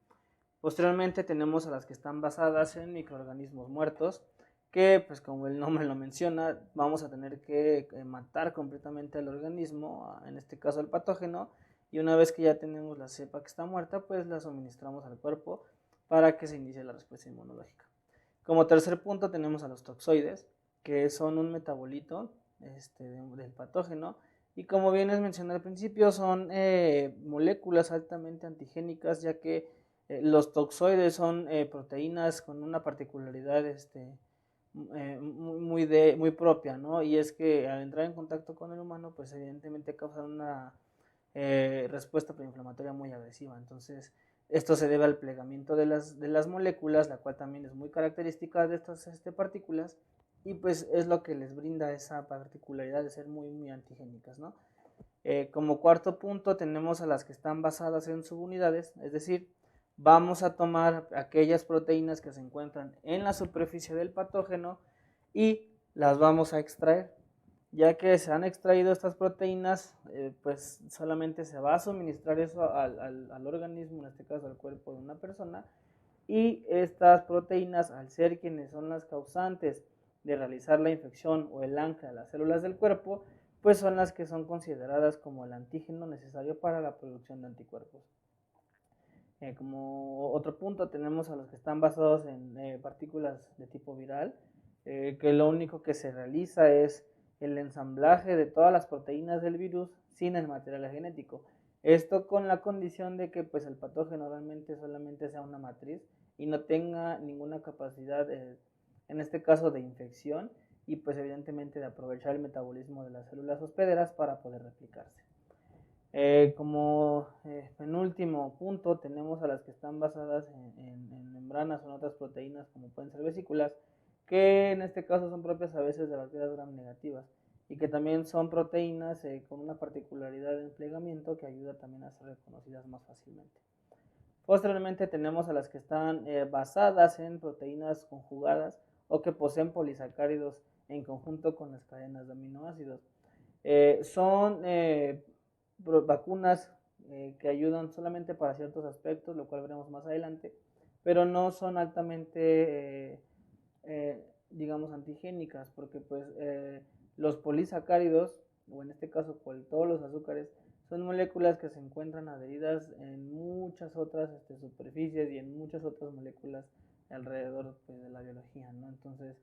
B: Posteriormente tenemos a las que están basadas en microorganismos muertos, que pues como el nombre lo menciona, vamos a tener que matar completamente al organismo, en este caso al patógeno, y una vez que ya tenemos la cepa que está muerta, pues la suministramos al cuerpo para que se inicie la respuesta inmunológica. Como tercer punto tenemos a los toxoides, que son un metabolito del patógeno, y como bien les mencioné al principio, son moléculas altamente antigénicas, ya que los toxoides son proteínas con una particularidad muy propia, ¿no? Y es que al entrar en contacto con el humano, pues evidentemente causan una respuesta preinflamatoria muy agresiva. Entonces, esto se debe al plegamiento de las moléculas, la cual también es muy característica de estas partículas, y pues es lo que les brinda esa particularidad de ser muy antigénicas, ¿no? Como cuarto punto tenemos a las que están basadas en subunidades, es decir, vamos a tomar aquellas proteínas que se encuentran en la superficie del patógeno y las vamos a extraer. Ya que se han extraído estas proteínas, pues solamente se va a suministrar eso al organismo, en este caso al cuerpo de una persona, y estas proteínas, al ser quienes son las causantes de realizar la infección o el ancla de las células del cuerpo, pues son las que son consideradas como el antígeno necesario para la producción de anticuerpos. Como otro punto tenemos a los que están basados en partículas de tipo viral, que lo único que se realiza es el ensamblaje de todas las proteínas del virus sin el material genético. Esto con la condición de que pues, el patógeno realmente solamente sea una matriz y no tenga ninguna capacidad, en este caso de infección, y pues evidentemente de aprovechar el metabolismo de las células hospederas para poder replicarse. Como penúltimo punto tenemos a las que están basadas en membranas o en otras proteínas como pueden ser vesículas, que en este caso son propias a veces de las vías gram negativas y que también son proteínas con una particularidad de plegamiento que ayuda también a ser reconocidas más fácilmente. Posteriormente tenemos a las que están basadas en proteínas conjugadas o que poseen polisacáridos en conjunto con las cadenas de aminoácidos. Son vacunas que ayudan solamente para ciertos aspectos, lo cual veremos más adelante, pero no son altamente, digamos, antigénicas, porque pues los polisacáridos, o en este caso todos los azúcares, son moléculas que se encuentran adheridas en muchas otras superficies y en muchas otras moléculas alrededor pues, de la biología, ¿no? Entonces,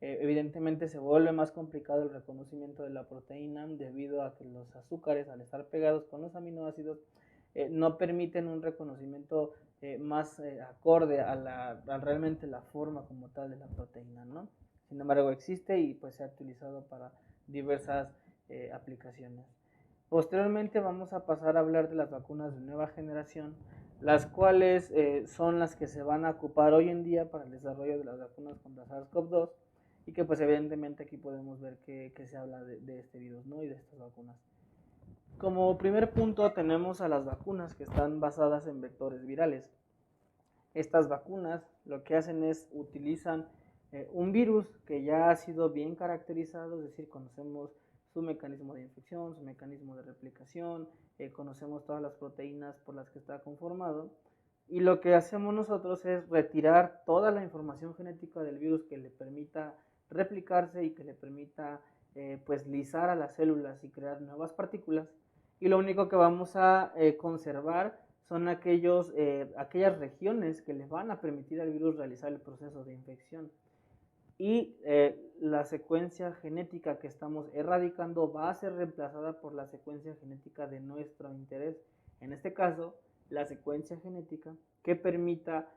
B: evidentemente se vuelve más complicado el reconocimiento de la proteína debido a que los azúcares, al estar pegados con los aminoácidos, no permiten un reconocimiento más acorde a realmente la forma como tal de la proteína, ¿no? Sin embargo, existe y pues se ha utilizado para diversas aplicaciones. Posteriormente vamos a pasar a hablar de las vacunas de nueva generación, las cuales son las que se van a ocupar hoy en día para el desarrollo de las vacunas contra SARS-CoV-2 y que pues evidentemente aquí podemos ver que se habla de este virus, ¿no? Y de estas vacunas. Como primer punto tenemos a las vacunas que están basadas en vectores virales. Estas vacunas lo que hacen es utilizan un virus que ya ha sido bien caracterizado, es decir, conocemos su mecanismo de infección, su mecanismo de replicación, conocemos todas las proteínas por las que está conformado, y lo que hacemos nosotros es retirar toda la información genética del virus que le permita replicarse y que le permita pues lisar a las células y crear nuevas partículas, y lo único que vamos a conservar son aquellas regiones que les van a permitir al virus realizar el proceso de infección. Y la secuencia genética que estamos erradicando va a ser reemplazada por la secuencia genética de nuestro interés. En este caso, la secuencia genética que permita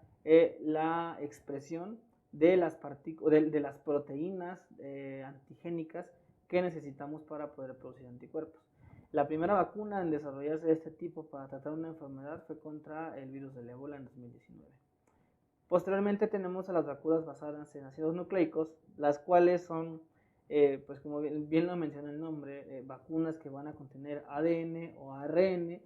B: la expresión de las proteínas antigénicas que necesitamos para poder producir anticuerpos. La primera vacuna en desarrollarse de este tipo para tratar una enfermedad fue contra el virus del ébola en 2019. Posteriormente tenemos a las vacunas basadas en ácidos nucleicos, las cuales son, pues como bien lo menciona el nombre, vacunas que van a contener ADN o ARN,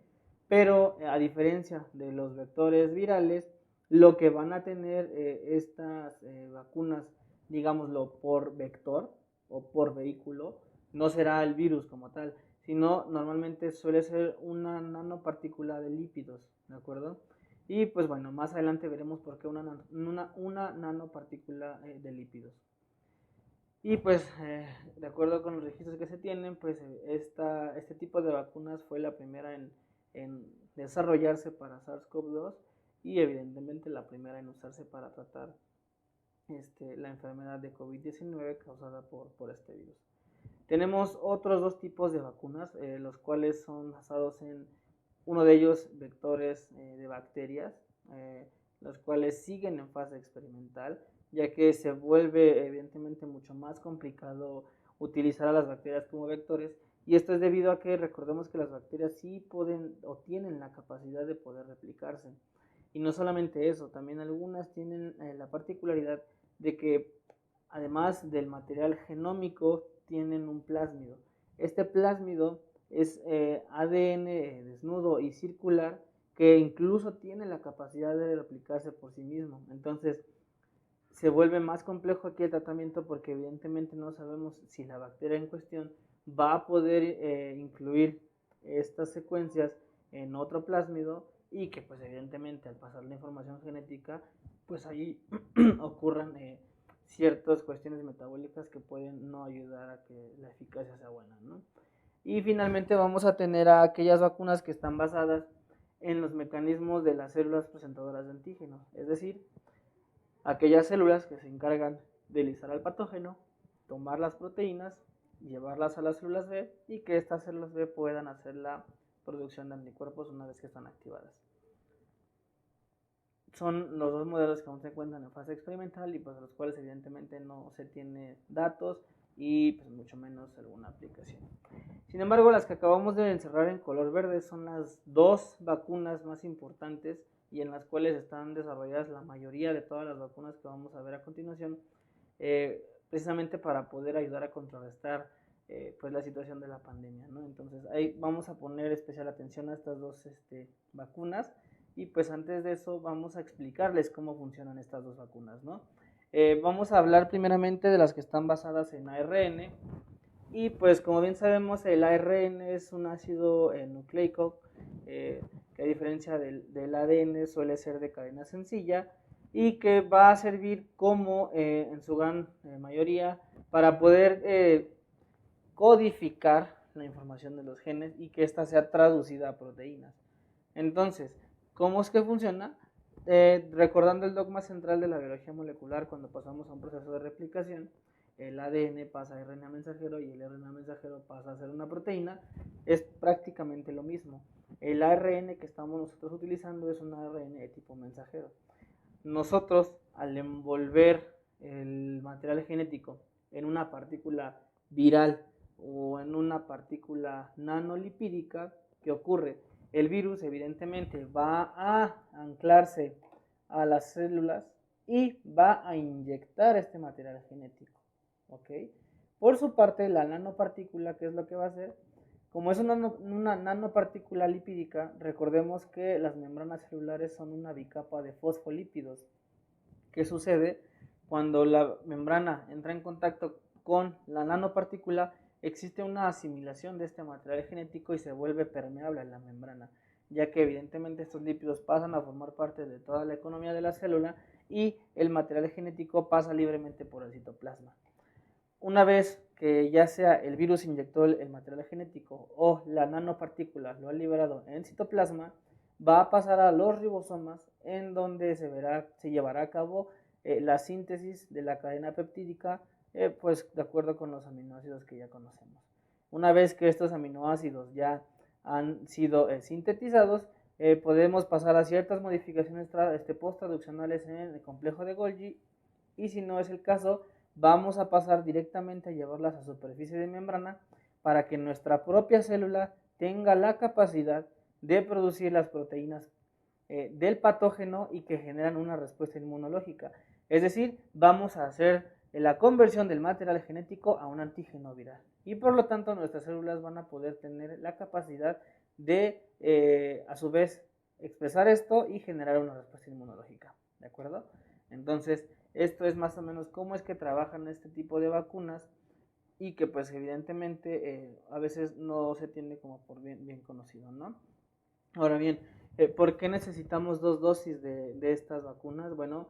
B: pero a diferencia de los vectores virales, lo que van a tener estas vacunas, digámoslo, por vector o por vehículo, no será el virus como tal, sino normalmente suele ser una nanopartícula de lípidos, ¿de acuerdo? Y pues bueno, más adelante veremos por qué una nanopartícula de lípidos. Y pues de acuerdo con los registros que se tienen, pues este tipo de vacunas fue la primera en desarrollarse para SARS-CoV-2 y evidentemente la primera en usarse para tratar la enfermedad de COVID-19 causada por este virus. Tenemos otros dos tipos de vacunas, los cuales son basados en uno de ellos vectores de bacterias, los cuales siguen en fase experimental, ya que se vuelve evidentemente mucho más complicado utilizar a las bacterias como vectores, y esto es debido a que recordemos que las bacterias sí pueden o tienen la capacidad de poder replicarse. Y no solamente eso, también algunas tienen la particularidad de que además del material genómico tienen un plásmido. Este plásmido es ADN desnudo y circular que incluso tiene la capacidad de replicarse por sí mismo. Entonces se vuelve más complejo aquí el tratamiento porque evidentemente no sabemos si la bacteria en cuestión va a poder incluir estas secuencias en otro plásmido y que pues evidentemente al pasar la información genética pues ahí ocurran ciertas cuestiones metabólicas que pueden no ayudar a que la eficacia sea buena, ¿no? Y finalmente vamos a tener a aquellas vacunas que están basadas en los mecanismos de las células presentadoras de antígenos, es decir, aquellas células que se encargan de lisar al patógeno, tomar las proteínas, llevarlas a las células B y que estas células B puedan hacer la producción de anticuerpos una vez que están activadas. Son los dos modelos que aún se encuentran en fase experimental y pues de los cuales evidentemente no se tiene datos y pues mucho menos alguna aplicación. Sin embargo, las que acabamos de encerrar en color verde son las dos vacunas más importantes y en las cuales están desarrolladas la mayoría de todas las vacunas que vamos a ver a continuación, precisamente para poder ayudar a contrarrestar pues la situación de la pandemia, ¿no? Entonces ahí vamos a poner especial atención a estas dos vacunas. Y pues antes de eso vamos a explicarles cómo funcionan estas dos vacunas, ¿no? Vamos a hablar primeramente de las que están basadas en ARN. Y pues como bien sabemos el ARN es un ácido nucleico que a diferencia del ADN suele ser de cadena sencilla y que va a servir como en su gran mayoría para poder codificar la información de los genes y que ésta sea traducida a proteínas. Entonces, ¿cómo es que funciona? Recordando el dogma central de la biología molecular, cuando pasamos a un proceso de replicación, el ADN pasa a RNA mensajero y el RNA mensajero pasa a ser una proteína, es prácticamente lo mismo. El ARN que estamos nosotros utilizando es un ARN de tipo mensajero. Nosotros, al envolver el material genético en una partícula viral o en una partícula nanolipídica, ¿qué ocurre? El virus evidentemente va a anclarse a las células y va a inyectar este material genético, ¿ok? Por su parte, la nanopartícula, ¿qué es lo que va a hacer? Como es una nanopartícula lipídica, recordemos que las membranas celulares son una bicapa de fosfolípidos. ¿Qué sucede? Cuando la membrana entra en contacto con la nanopartícula, existe una asimilación de este material genético y se vuelve permeable a la membrana, ya que evidentemente estos lípidos pasan a formar parte de toda la economía de la célula y el material genético pasa libremente por el citoplasma. Una vez que ya sea el virus inyectó el material genético o la nanopartícula lo ha liberado en el citoplasma, va a pasar a los ribosomas en donde se llevará a cabo la síntesis de la cadena peptídica pues de acuerdo con los aminoácidos que ya conocemos. Una vez que estos aminoácidos ya han sido sintetizados, podemos pasar a ciertas modificaciones post-traduccionales en el complejo de Golgi y si no es el caso, vamos a pasar directamente a llevarlas a superficie de membrana para que nuestra propia célula tenga la capacidad de producir las proteínas del patógeno y que generan una respuesta inmunológica. Es decir, vamos a hacer la conversión del material genético a un antígeno viral. Y por lo tanto nuestras células van a poder tener la capacidad de, a su vez, expresar esto y generar una respuesta inmunológica. ¿De acuerdo? Entonces, esto es más o menos cómo es que trabajan este tipo de vacunas y que pues evidentemente a veces no se tiene como por bien conocido, ¿no? Ahora bien, ¿por qué necesitamos 2 dosis de estas vacunas? Bueno,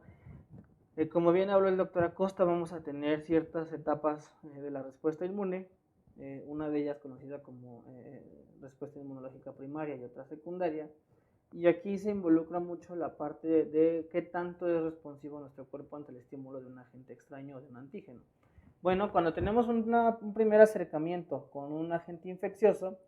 B: como bien habló el doctor Acosta, vamos a tener ciertas etapas de la respuesta inmune, una de ellas conocida como respuesta inmunológica primaria y otra secundaria, y aquí se involucra mucho la parte de qué tanto es responsivo nuestro cuerpo ante el estímulo de un agente extraño o de un antígeno. Bueno, cuando tenemos un primer acercamiento con un agente infeccioso,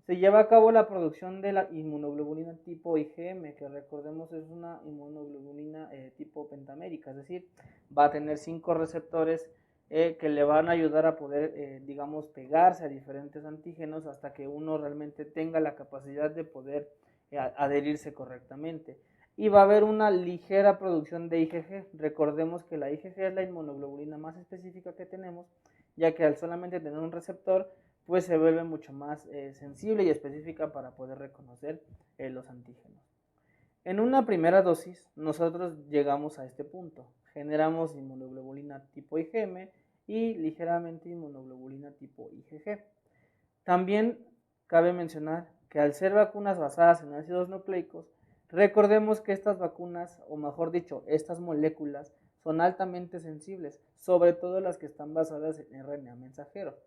B: se lleva a cabo la producción de la inmunoglobulina tipo IgM, que recordemos es una inmunoglobulina tipo pentamérica, es decir, va a tener 5 receptores que le van a ayudar a poder, digamos, pegarse a diferentes antígenos hasta que uno realmente tenga la capacidad de poder adherirse correctamente. Y va a haber una ligera producción de IgG. Recordemos que la IgG es la inmunoglobulina más específica que tenemos, ya que al solamente tener un receptor, pues se vuelve mucho más sensible y específica para poder reconocer los antígenos. En una primera dosis, nosotros llegamos a este punto. Generamos inmunoglobulina tipo IgM y ligeramente inmunoglobulina tipo IgG. También cabe mencionar que al ser vacunas basadas en ácidos nucleicos, recordemos que estas vacunas, o mejor dicho, estas moléculas, son altamente sensibles, sobre todo las que están basadas en RNA mensajero.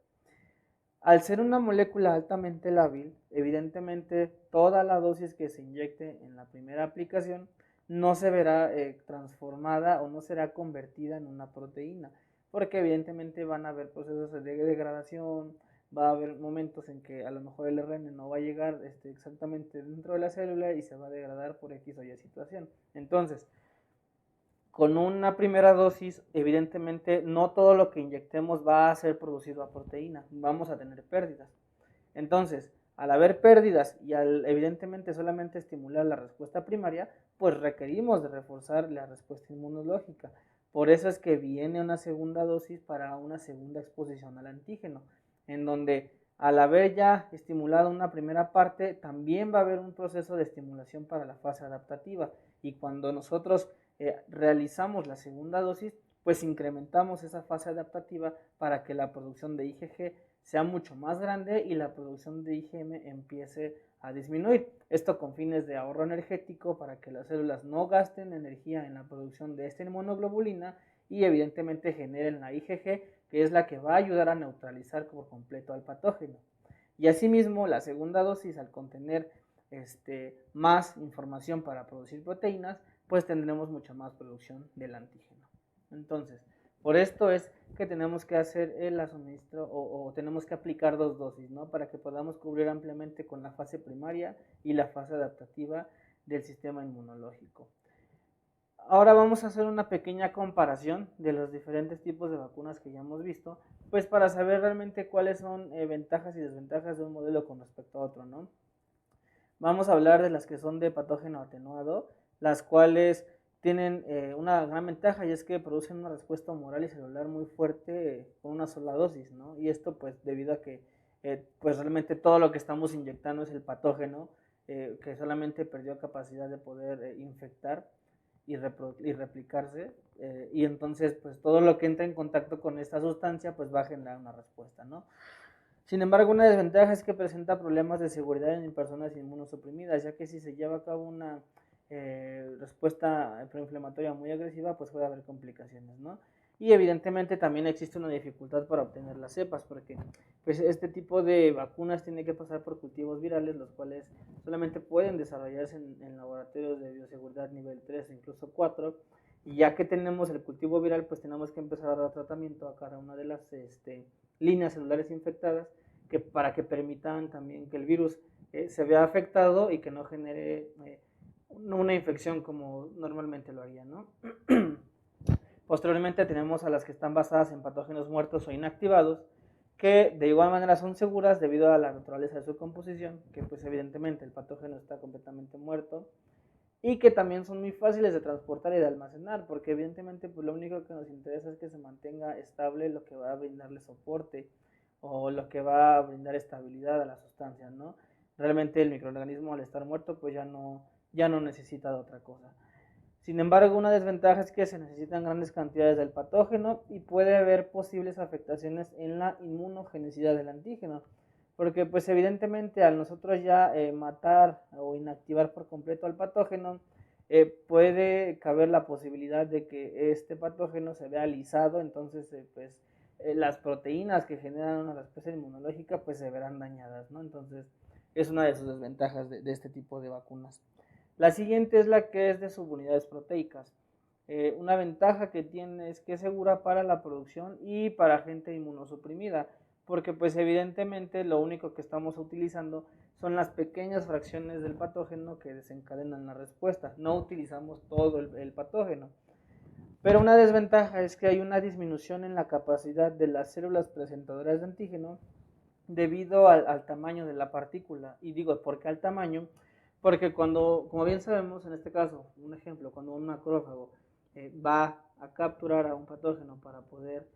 B: Al ser una molécula altamente lábil, evidentemente toda la dosis que se inyecte en la primera aplicación no se verá transformada o no será convertida en una proteína, porque evidentemente van a haber procesos de degradación, va a haber momentos en que a lo mejor el RNA no va a llegar exactamente dentro de la célula y se va a degradar por X o Y situación. Entonces, con una primera dosis, evidentemente no todo lo que inyectemos va a ser producido a proteína, vamos a tener pérdidas. Entonces, al haber pérdidas y al evidentemente solamente estimular la respuesta primaria, pues requerimos de reforzar la respuesta inmunológica. Por eso es que viene una segunda dosis para una segunda exposición al antígeno, en donde al haber ya estimulado una primera parte, también va a haber un proceso de estimulación para la fase adaptativa. Y cuando nosotros realizamos la segunda dosis, pues incrementamos esa fase adaptativa para que la producción de IgG sea mucho más grande y la producción de IgM empiece a disminuir. Esto con fines de ahorro energético para que las células no gasten energía en la producción de esta inmunoglobulina y evidentemente generen la IgG, que es la que va a ayudar a neutralizar por completo al patógeno. Y asimismo, la segunda dosis, al contener más información para producir proteínas, pues tendremos mucha más producción del antígeno. Entonces, por esto es que tenemos que hacer el suministro o tenemos que aplicar 2 dosis, ¿no? Para que podamos cubrir ampliamente con la fase primaria y la fase adaptativa del sistema inmunológico. Ahora vamos a hacer una pequeña comparación de los diferentes tipos de vacunas que ya hemos visto, pues para saber realmente cuáles son ventajas y desventajas de un modelo con respecto a otro, ¿no? Vamos a hablar de las que son de patógeno atenuado, las cuales tienen una gran ventaja y es que producen una respuesta humoral y celular muy fuerte con una sola dosis, ¿no? Y esto pues debido a que pues realmente todo lo que estamos inyectando es el patógeno que solamente perdió capacidad de poder infectar y replicarse y entonces pues todo lo que entra en contacto con esta sustancia pues va a generar una respuesta, ¿no? Sin embargo, una desventaja es que presenta problemas de seguridad en personas inmunosuprimidas, ya que si se lleva a cabo una respuesta proinflamatoria muy agresiva, pues puede haber complicaciones, ¿no? Y evidentemente también existe una dificultad para obtener las cepas, porque pues, este tipo de vacunas tiene que pasar por cultivos virales, los cuales solamente pueden desarrollarse en laboratorios de bioseguridad nivel 3 o incluso 4, y ya que tenemos el cultivo viral, pues tenemos que empezar a dar tratamiento a cada una de las líneas celulares infectadas para que permitan también que el virus se vea afectado y que no genere una infección como normalmente lo haría, ¿no? Posteriormente tenemos a las que están basadas en patógenos muertos o inactivados, que de igual manera son seguras debido a la naturaleza de su composición, que pues evidentemente el patógeno está completamente muerto, y que también son muy fáciles de transportar y de almacenar, porque evidentemente pues lo único que nos interesa es que se mantenga estable lo que va a brindarle soporte o lo que va a brindar estabilidad a la sustancia, ¿no? Realmente el microorganismo al estar muerto pues ya no necesita de otra cosa. Sin embargo, una desventaja es que se necesitan grandes cantidades del patógeno y puede haber posibles afectaciones en la inmunogenicidad del antígeno, porque pues evidentemente al nosotros ya matar o inactivar por completo al patógeno, puede caber la posibilidad de que este patógeno se vea alisado, entonces las proteínas que generan una respuesta inmunológica pues se verán dañadas, ¿no? Entonces es una de sus desventajas de este tipo de vacunas. La siguiente es la que es de subunidades proteicas. Una ventaja que tiene es que es segura para la producción y para gente inmunosuprimida, porque pues evidentemente lo único que estamos utilizando son las pequeñas fracciones del patógeno que desencadenan la respuesta, no utilizamos todo el patógeno. Pero una desventaja es que hay una disminución en la capacidad de las células presentadoras de antígeno debido al tamaño de la partícula. Y digo, ¿por qué al tamaño? Porque cuando, como bien sabemos, en este caso, un ejemplo, cuando un macrófago va a capturar a un patógeno para poder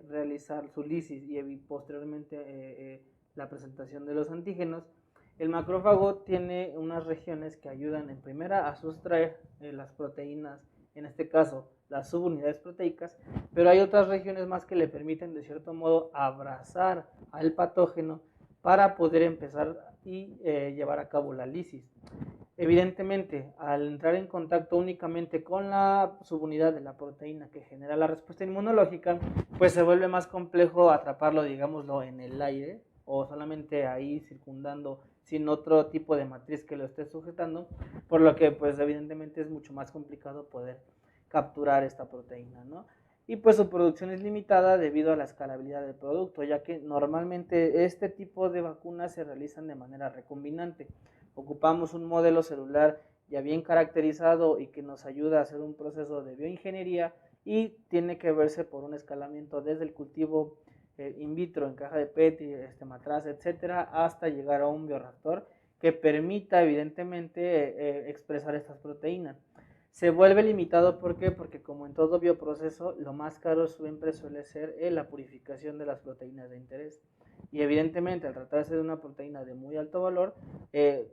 B: realizar su lisis y posteriormente la presentación de los antígenos, el macrófago tiene unas regiones que ayudan en primera a sustraer las proteínas, en este caso las subunidades proteicas, pero hay otras regiones más que le permiten de cierto modo abrazar al patógeno para poder empezar y llevar a cabo la lisis. Evidentemente, al entrar en contacto únicamente con la subunidad de la proteína que genera la respuesta inmunológica, pues se vuelve más complejo atraparlo, digámoslo, en el aire o solamente ahí circundando sin otro tipo de matriz que lo esté sujetando, por lo que pues evidentemente es mucho más complicado poder capturar esta proteína, ¿no? Y pues su producción es limitada debido a la escalabilidad del producto, ya que normalmente este tipo de vacunas se realizan de manera recombinante. Ocupamos un modelo celular ya bien caracterizado y que nos ayuda a hacer un proceso de bioingeniería y tiene que verse por un escalamiento desde el cultivo in vitro en caja de Petri, matraz, etcétera, hasta llegar a un bioreactor que permita evidentemente expresar estas proteínas. Se vuelve limitado, ¿por qué? Porque como en todo bioproceso, lo más caro siempre suele ser la purificación de las proteínas de interés. Y evidentemente, al tratarse de una proteína de muy alto valor,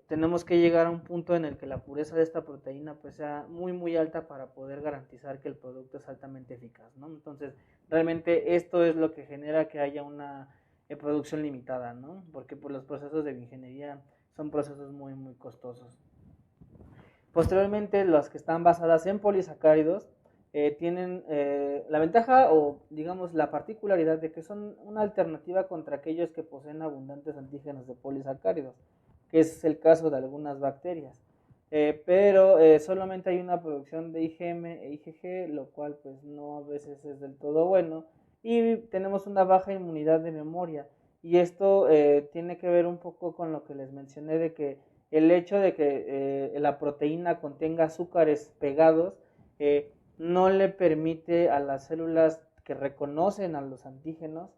B: tenemos que llegar a un punto en el que la pureza de esta proteína pues sea muy alta para poder garantizar que el producto es altamente eficaz, ¿no? Entonces, realmente esto es lo que genera que haya una producción limitada, ¿no? Porque pues, los procesos de bioingeniería son procesos muy costosos. Posteriormente, las que están basadas en polisacáridos tienen la ventaja o digamos la particularidad de que son una alternativa contra aquellos que poseen abundantes antígenos de polisacáridos, que es el caso de algunas bacterias. Pero solamente hay una producción de IgM e IgG, lo cual pues no a veces es del todo bueno, y tenemos una baja inmunidad de memoria, y esto tiene que ver un poco con lo que les mencioné de que el hecho de que la proteína contenga azúcares pegados no le permite a las células que reconocen a los antígenos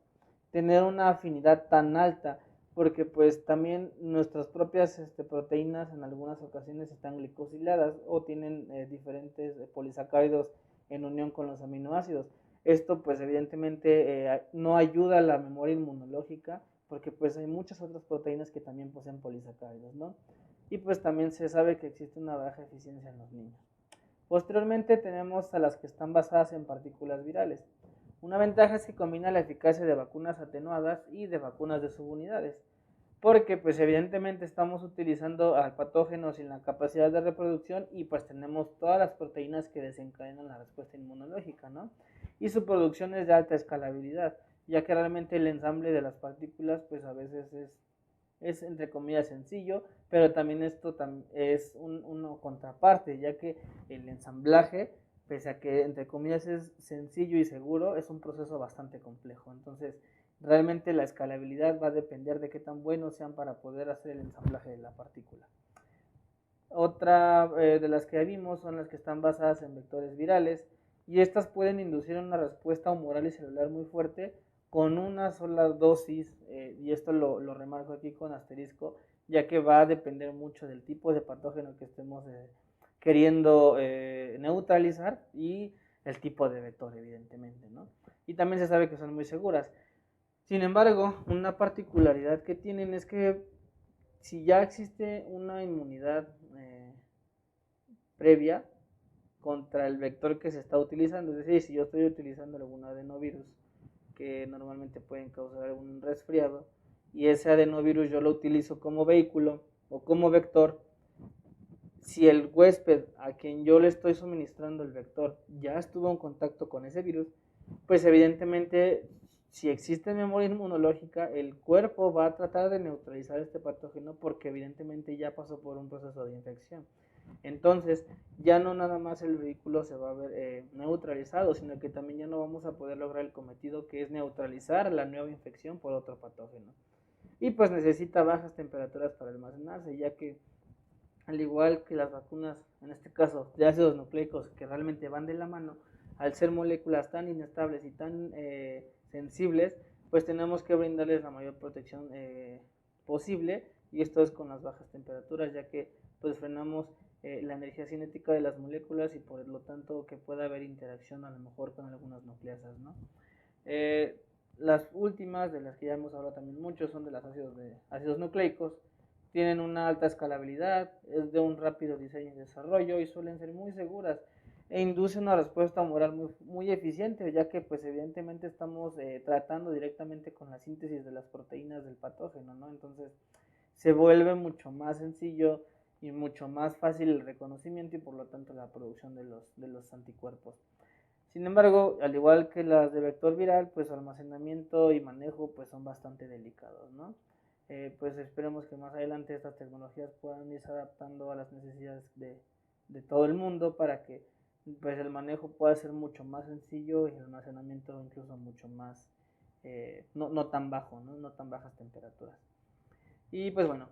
B: tener una afinidad tan alta, porque pues también nuestras propias proteínas en algunas ocasiones están glicosiladas o tienen diferentes polisacáridos en unión con los aminoácidos. Esto pues evidentemente no ayuda a la memoria inmunológica, porque pues hay muchas otras proteínas que también poseen polisacáridos, ¿no? Y pues también se sabe que existe una baja eficiencia en los niños. Posteriormente tenemos a las que están basadas en partículas virales. Una ventaja es que combina la eficacia de vacunas atenuadas y de vacunas de subunidades, porque pues evidentemente estamos utilizando al patógeno sin la capacidad de reproducción y pues tenemos todas las proteínas que desencadenan la respuesta inmunológica, ¿no? Y su producción es de alta escalabilidad, ya que realmente el ensamble de las partículas pues a veces es entre comillas sencillo, pero también esto es una contraparte, ya que el ensamblaje, pese a que entre comillas es sencillo y seguro, es un proceso bastante complejo. Entonces, realmente la escalabilidad va a depender de qué tan buenos sean para poder hacer el ensamblaje de la partícula. Otra de las que vimos son las que están basadas en vectores virales, y estas pueden inducir una respuesta humoral y celular muy fuerte con una sola dosis, y esto lo remarco aquí con asterisco, ya que va a depender mucho del tipo de patógeno que estemos queriendo neutralizar y el tipo de vector, evidentemente, ¿no? Y también se sabe que son muy seguras. Sin embargo, una particularidad que tienen es que si ya existe una inmunidad previa contra el vector que se está utilizando, es decir, si yo estoy utilizando algún adenovirus que normalmente pueden causar algún resfriado, y ese adenovirus yo lo utilizo como vehículo o como vector, si el huésped a quien yo le estoy suministrando el vector ya estuvo en contacto con ese virus, pues evidentemente si existe memoria inmunológica, el cuerpo va a tratar de neutralizar este patógeno porque evidentemente ya pasó por un proceso de infección. Entonces, ya no nada más el vehículo se va a ver neutralizado, sino que también ya no vamos a poder lograr el cometido que es neutralizar la nueva infección por otro patógeno. Y pues necesita bajas temperaturas para almacenarse, ya que al igual que las vacunas, en este caso de ácidos nucleicos, que realmente van de la mano, al ser moléculas tan inestables y tan sensibles, pues tenemos que brindarles la mayor protección posible, y esto es con las bajas temperaturas, ya que pues frenamos la energía cinética de las moléculas y por lo tanto que pueda haber interacción a lo mejor con algunas nucleasas, ¿no? Las últimas, de las que ya hemos hablado también mucho, son de los ácidos nucleicos. Tienen una alta escalabilidad, es de un rápido diseño y desarrollo y suelen ser muy seguras e inducen una respuesta humoral muy eficiente, ya que pues evidentemente estamos tratando directamente con la síntesis de las proteínas del patógeno, ¿no? Entonces se vuelve mucho más sencillo y mucho más fácil el reconocimiento y por lo tanto la producción de los anticuerpos. Sin embargo, al igual que las de vector viral, pues su almacenamiento y manejo pues son bastante delicados, ¿no? Pues esperemos que más adelante estas tecnologías puedan irse adaptando a las necesidades de todo el mundo para que pues el manejo pueda ser mucho más sencillo y el almacenamiento incluso mucho más, no tan bajo, ¿no? No tan bajas temperaturas. Y pues bueno,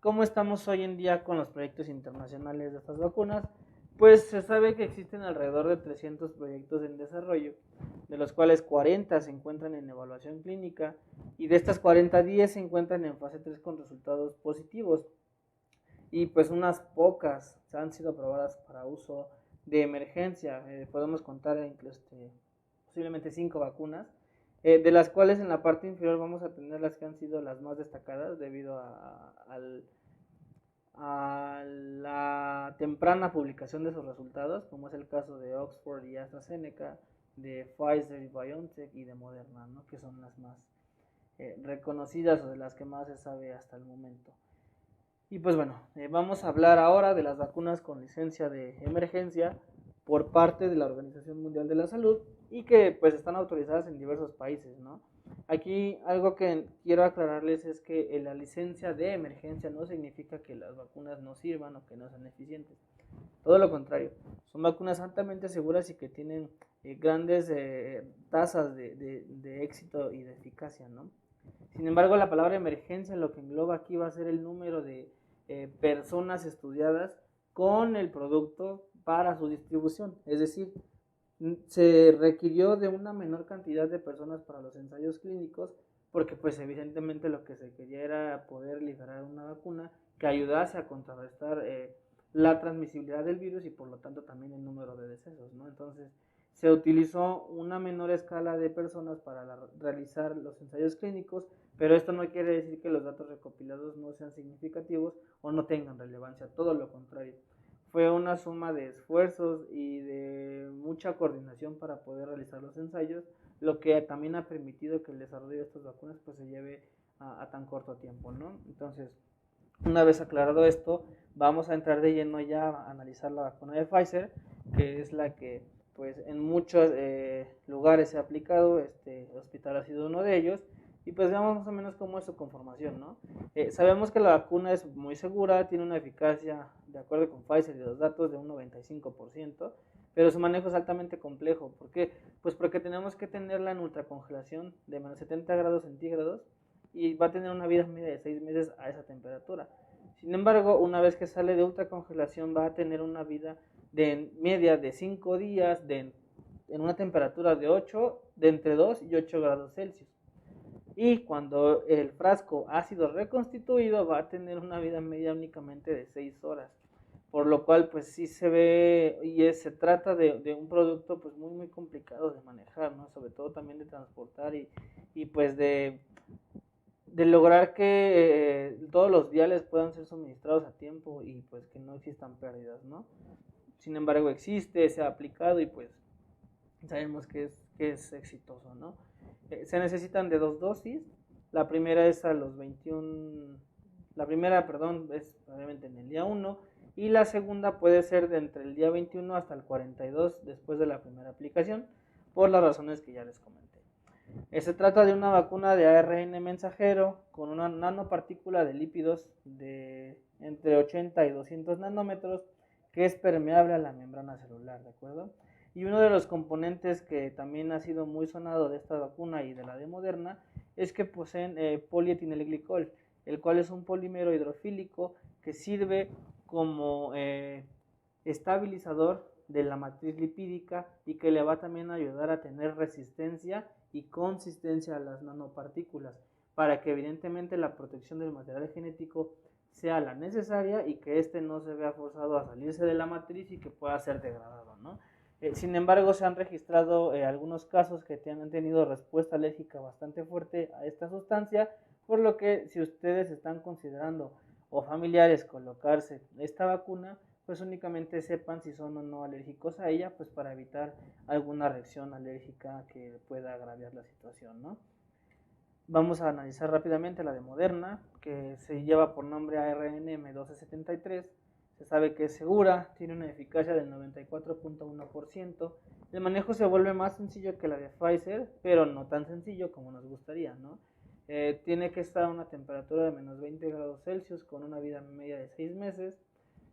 B: ¿cómo estamos hoy en día con los proyectos internacionales de estas vacunas? Pues se sabe que existen alrededor de 300 proyectos en desarrollo, de los cuales 40 se encuentran en evaluación clínica y de estas 40, 10 se encuentran en fase 3 con resultados positivos y pues unas pocas han sido aprobadas para uso de emergencia. Podemos contar incluso posiblemente 5 vacunas, de las cuales en la parte inferior vamos a tener las que han sido las más destacadas debido a la temprana publicación de sus resultados, como es el caso de Oxford y AstraZeneca, de Pfizer y BioNTech y de Moderna, ¿no? Que son las más reconocidas o de las que más se sabe hasta el momento. Y pues bueno, vamos a hablar ahora de las vacunas con licencia de emergencia por parte de la Organización Mundial de la Salud y que pues están autorizadas en diversos países, ¿no? Aquí algo que quiero aclararles es que la licencia de emergencia no significa que las vacunas no sirvan o que no sean eficientes. Todo lo contrario, son vacunas altamente seguras y que tienen grandes tasas de éxito y de eficacia, ¿no? Sin embargo, la palabra emergencia lo que engloba aquí va a ser el número de personas estudiadas con el producto para su distribución. Es decir, se requirió de una menor cantidad de personas para los ensayos clínicos porque pues evidentemente lo que se quería era poder liberar una vacuna que ayudase a contrarrestar la transmisibilidad del virus y por lo tanto también el número de decesos, ¿no? Entonces se utilizó una menor escala de personas para realizar los ensayos clínicos, pero esto no quiere decir que los datos recopilados no sean significativos o no tengan relevancia, todo lo contrario. Fue una suma de esfuerzos y de mucha coordinación para poder realizar los ensayos, lo que también ha permitido que el desarrollo de estas vacunas pues se lleve a tan corto tiempo, ¿no? Entonces, una vez aclarado esto, vamos a entrar de lleno ya a analizar la vacuna de Pfizer, que es la que pues en muchos lugares se ha aplicado, este hospital ha sido uno de ellos, y pues veamos más o menos cómo es su conformación, ¿no? Sabemos que la vacuna es muy segura, tiene una eficacia, de acuerdo con Pfizer y los datos, de un 95%, pero su manejo es altamente complejo. ¿Por qué? Pues porque tenemos que tenerla en ultracongelación de menos 70 grados centígrados y va a tener una vida media de 6 meses a esa temperatura. Sin embargo, una vez que sale de ultracongelación va a tener una vida de media de 5 días, de en una temperatura de entre 2 y 8 grados Celsius. Y cuando el frasco ha sido reconstituido va a tener una vida media únicamente de 6 horas. Por lo cual pues sí se ve y se trata de un producto pues muy complicado de manejar, ¿no? Sobre todo también de transportar y pues de lograr que todos los viales puedan ser suministrados a tiempo y pues que no existan pérdidas, ¿no? Sin embargo existe, se ha aplicado y pues sabemos que es exitoso, ¿no? Se necesitan de 2 dosis, la primera es a los 21, la primera, perdón, es obviamente en el día 1 y la segunda puede ser de entre el día 21 hasta el 42 después de la primera aplicación, por las razones que ya les comenté. Se trata de una vacuna de ARN mensajero con una nanopartícula de lípidos de entre 80 y 200 nanómetros que es permeable a la membrana celular, ¿de acuerdo? Y uno de los componentes que también ha sido muy sonado de esta vacuna y de la de Moderna es que poseen polietilenglicol, el cual es un polímero hidrofílico que sirve como estabilizador de la matriz lipídica y que le va también a ayudar a tener resistencia y consistencia a las nanopartículas para que evidentemente la protección del material genético sea la necesaria y que éste no se vea forzado a salirse de la matriz y que pueda ser degradado, ¿no? Sin embargo, se han registrado algunos casos que han tenido respuesta alérgica bastante fuerte a esta sustancia, por lo que si ustedes están considerando o familiares colocarse esta vacuna, pues únicamente sepan si son o no alérgicos a ella, pues para evitar alguna reacción alérgica que pueda agravar la situación, ¿no? Vamos a analizar rápidamente la de Moderna, que se lleva por nombre ARN M1273. Se sabe que es segura, tiene una eficacia del 94.1%. El manejo se vuelve más sencillo que la de Pfizer, pero no tan sencillo como nos gustaría, ¿no? Tiene que estar a una temperatura de menos 20 grados Celsius con una vida media de 6 meses.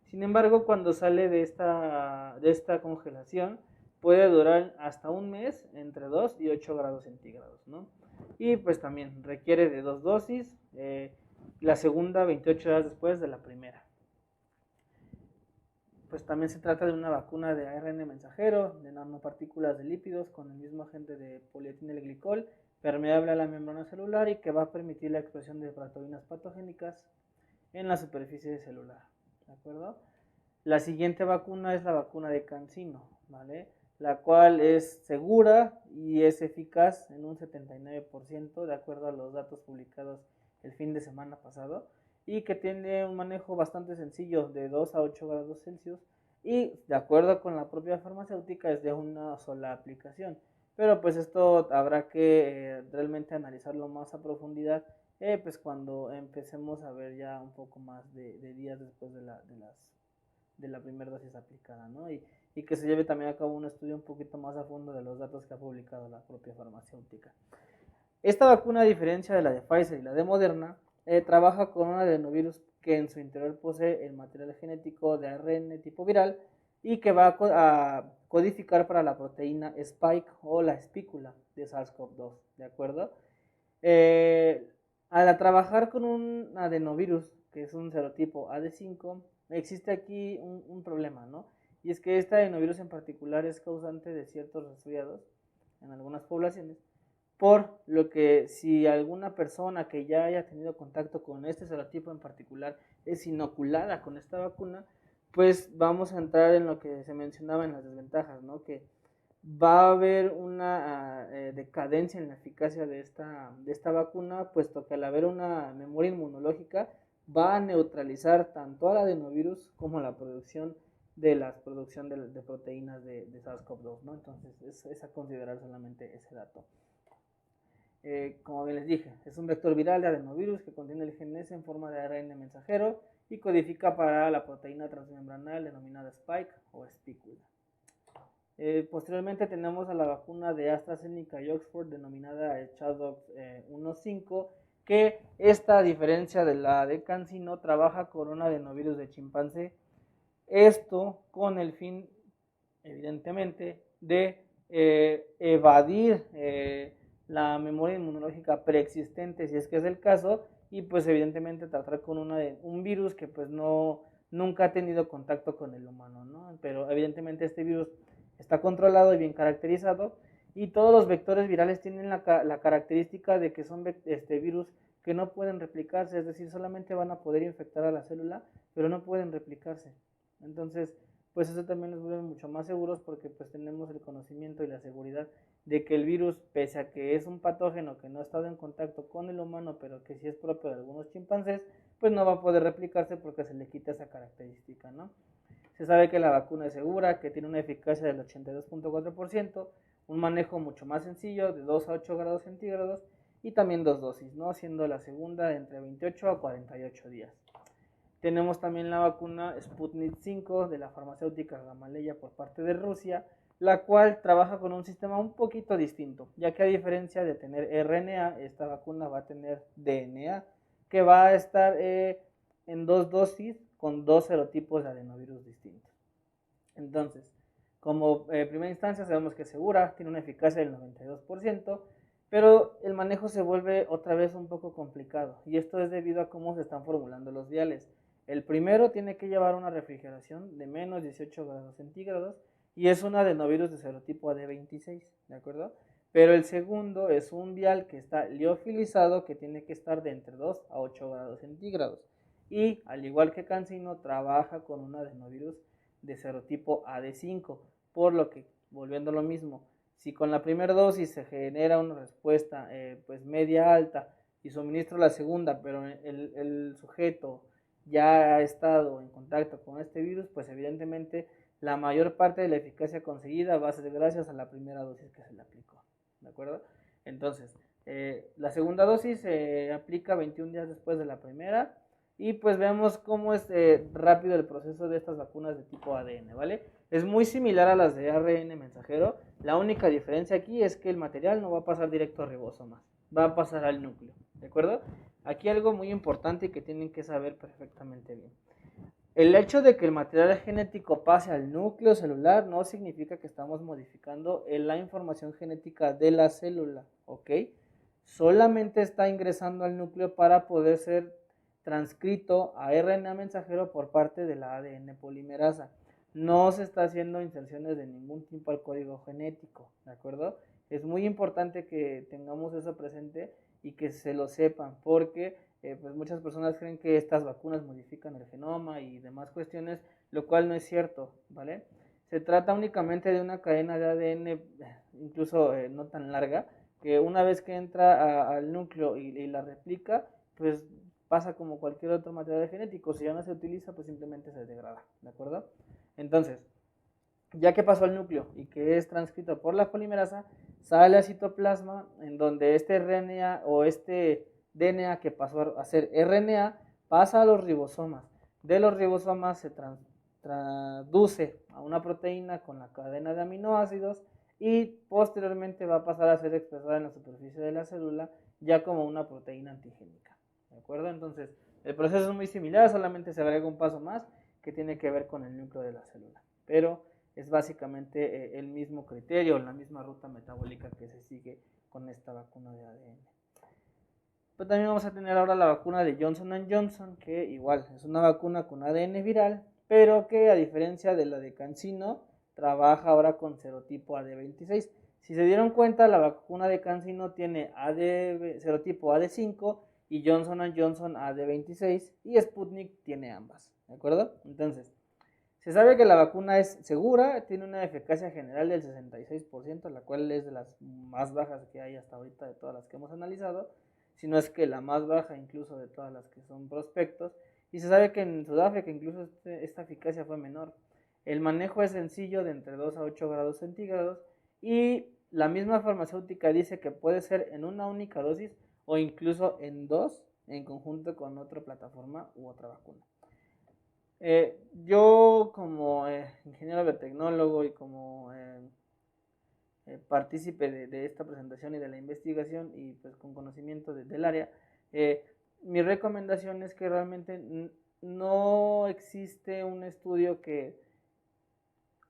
B: Sin embargo, cuando sale de esta congelación, puede durar hasta un mes entre 2 y 8 grados centígrados, ¿no? Y pues también requiere de 2 dosis, la segunda 28 horas después de la primera. Pues también se trata de una vacuna de ARN mensajero, de nanopartículas de lípidos con el mismo agente de polietilenglicol, permeable a la membrana celular y que va a permitir la expresión de proteínas patogénicas en la superficie celular, ¿de acuerdo? La siguiente vacuna es la vacuna de CanSino, ¿vale? La cual es segura y es eficaz en un 79%, de acuerdo a los datos publicados el fin de semana pasado, y que tiene un manejo bastante sencillo de 2 a 8 grados Celsius y de acuerdo con la propia farmacéutica es de una sola aplicación. Pero pues esto habrá que realmente analizarlo más a profundidad pues cuando empecemos a ver ya un poco más de días después de la primera dosis aplicada, ¿no? Y que se lleve también a cabo un estudio un poquito más a fondo de los datos que ha publicado la propia farmacéutica. Esta vacuna, a diferencia de la de Pfizer y la de Moderna, trabaja con un adenovirus que en su interior posee el material genético de ARN tipo viral y que va a codificar para la proteína spike o la espícula de SARS-CoV-2, ¿de acuerdo? Al trabajar con un adenovirus, que es un serotipo AD5, existe aquí un problema, ¿no? Y es que este adenovirus en particular es causante de ciertos resfriados en algunas poblaciones, por lo que si alguna persona que ya haya tenido contacto con este serotipo en particular es inoculada con esta vacuna, pues vamos a entrar en lo que se mencionaba en las desventajas, ¿no? Que va a haber una decadencia en la eficacia de esta vacuna, puesto que al haber una memoria inmunológica va a neutralizar tanto al adenovirus como la producción de proteínas de SARS-CoV-2, ¿no? Entonces es a considerar solamente ese dato. Como bien les dije, es un vector viral de adenovirus que contiene el gen S en forma de ARN mensajero y codifica para la proteína transmembranal denominada spike o espícula. Posteriormente tenemos a la vacuna de AstraZeneca y Oxford denominada ChAdOx 1.5, que esta, a diferencia de la de CanSino, trabaja con un adenovirus de chimpancé. Esto con el fin, evidentemente, de evadir la memoria inmunológica preexistente, si es que es el caso, y pues evidentemente tratar con un virus que pues nunca ha tenido contacto con el humano, ¿no? Pero evidentemente este virus está controlado y bien caracterizado, y todos los vectores virales tienen la característica de que son virus que no pueden replicarse, es decir, solamente van a poder infectar a la célula, pero no pueden replicarse. Entonces, pues eso también nos vuelve mucho más seguros porque pues tenemos el conocimiento y la seguridad de que el virus, pese a que es un patógeno que no ha estado en contacto con el humano, pero que sí es propio de algunos chimpancés, pues no va a poder replicarse porque se le quita esa característica, ¿no? Se sabe que la vacuna es segura, que tiene una eficacia del 82.4%, un manejo mucho más sencillo, de 2 a 8 grados centígrados, y también 2 dosis, ¿no? Siendo la segunda entre 28 a 48 días. Tenemos también la vacuna Sputnik 5 de la farmacéutica Gamaleya por parte de Rusia, la cual trabaja con un sistema un poquito distinto, ya que a diferencia de tener RNA, esta vacuna va a tener DNA, que va a estar en 2 dosis con 2 serotipos de adenovirus distintos. Entonces, como primera instancia sabemos que es segura, tiene una eficacia del 92%, pero el manejo se vuelve otra vez un poco complicado, y esto es debido a cómo se están formulando los viales. El primero tiene que llevar una refrigeración de menos 18 grados centígrados y es un adenovirus de serotipo AD26, ¿de acuerdo? Pero el segundo es un vial que está liofilizado que tiene que estar de entre 2 a 8 grados centígrados. Y al igual que CanSino, trabaja con un adenovirus de serotipo AD5, por lo que, volviendo a lo mismo, si con la primera dosis se genera una respuesta pues media alta y suministro la segunda, pero el sujeto ya ha estado en contacto con este virus, pues evidentemente la mayor parte de la eficacia conseguida va a ser gracias a la primera dosis que se le aplicó, ¿de acuerdo? Entonces, la segunda dosis se aplica 21 días después de la primera y pues veamos cómo es rápido el proceso de estas vacunas de tipo ADN, ¿vale? Es muy similar a las de ARN mensajero, la única diferencia aquí es que el material no va a pasar directo a ribosomas, va a pasar al núcleo, ¿de acuerdo? Aquí algo muy importante y que tienen que saber perfectamente bien. El hecho de que el material genético pase al núcleo celular no significa que estamos modificando la información genética de la célula, ¿ok? Solamente está ingresando al núcleo para poder ser transcrito a RNA mensajero por parte de la ADN polimerasa. No se está haciendo inserciones de ningún tipo al código genético, ¿de acuerdo? Es muy importante que tengamos eso presente y que se lo sepan, porque pues muchas personas creen que estas vacunas modifican el genoma y demás cuestiones, lo cual no es cierto, ¿vale? Se trata únicamente de una cadena de ADN, incluso no tan larga, que una vez que entra al núcleo y la replica, pues pasa como cualquier otro material genético, si ya no se utiliza, pues simplemente se degrada, ¿de acuerdo? Entonces, ya que pasó al núcleo y que es transcrito por la polimerasa, sale al citoplasma en donde este RNA o este DNA que pasó a ser RNA pasa a los ribosomas. De los ribosomas se traduce a una proteína con la cadena de aminoácidos y posteriormente va a pasar a ser expresada en la superficie de la célula ya como una proteína antigénica. ¿De acuerdo? Entonces, el proceso es muy similar, solamente se agrega un paso más que tiene que ver con el núcleo de la célula. Pero es básicamente el mismo criterio, la misma ruta metabólica que se sigue con esta vacuna de ADN. Pero también vamos a tener ahora la vacuna de Johnson & Johnson, que igual es una vacuna con ADN viral, pero que a diferencia de la de CanSino, trabaja ahora con serotipo AD26. Si se dieron cuenta, la vacuna de CanSino tiene serotipo AD5 y Johnson & Johnson AD26 y Sputnik tiene ambas, ¿de acuerdo? Entonces, se sabe que la vacuna es segura, tiene una eficacia general del 66%, la cual es de las más bajas que hay hasta ahorita de todas las que hemos analizado, si no es que la más baja incluso de todas las que son prospectos, y se sabe que en Sudáfrica incluso esta eficacia fue menor. El manejo es sencillo de entre 2 a 8 grados centígrados y la misma farmacéutica dice que puede ser en una única dosis o incluso en dos en conjunto con otra plataforma u otra vacuna. Yo como ingeniero biotecnólogo y como partícipe de esta presentación y de la investigación y pues con conocimiento del área, mi recomendación es que realmente no existe un estudio que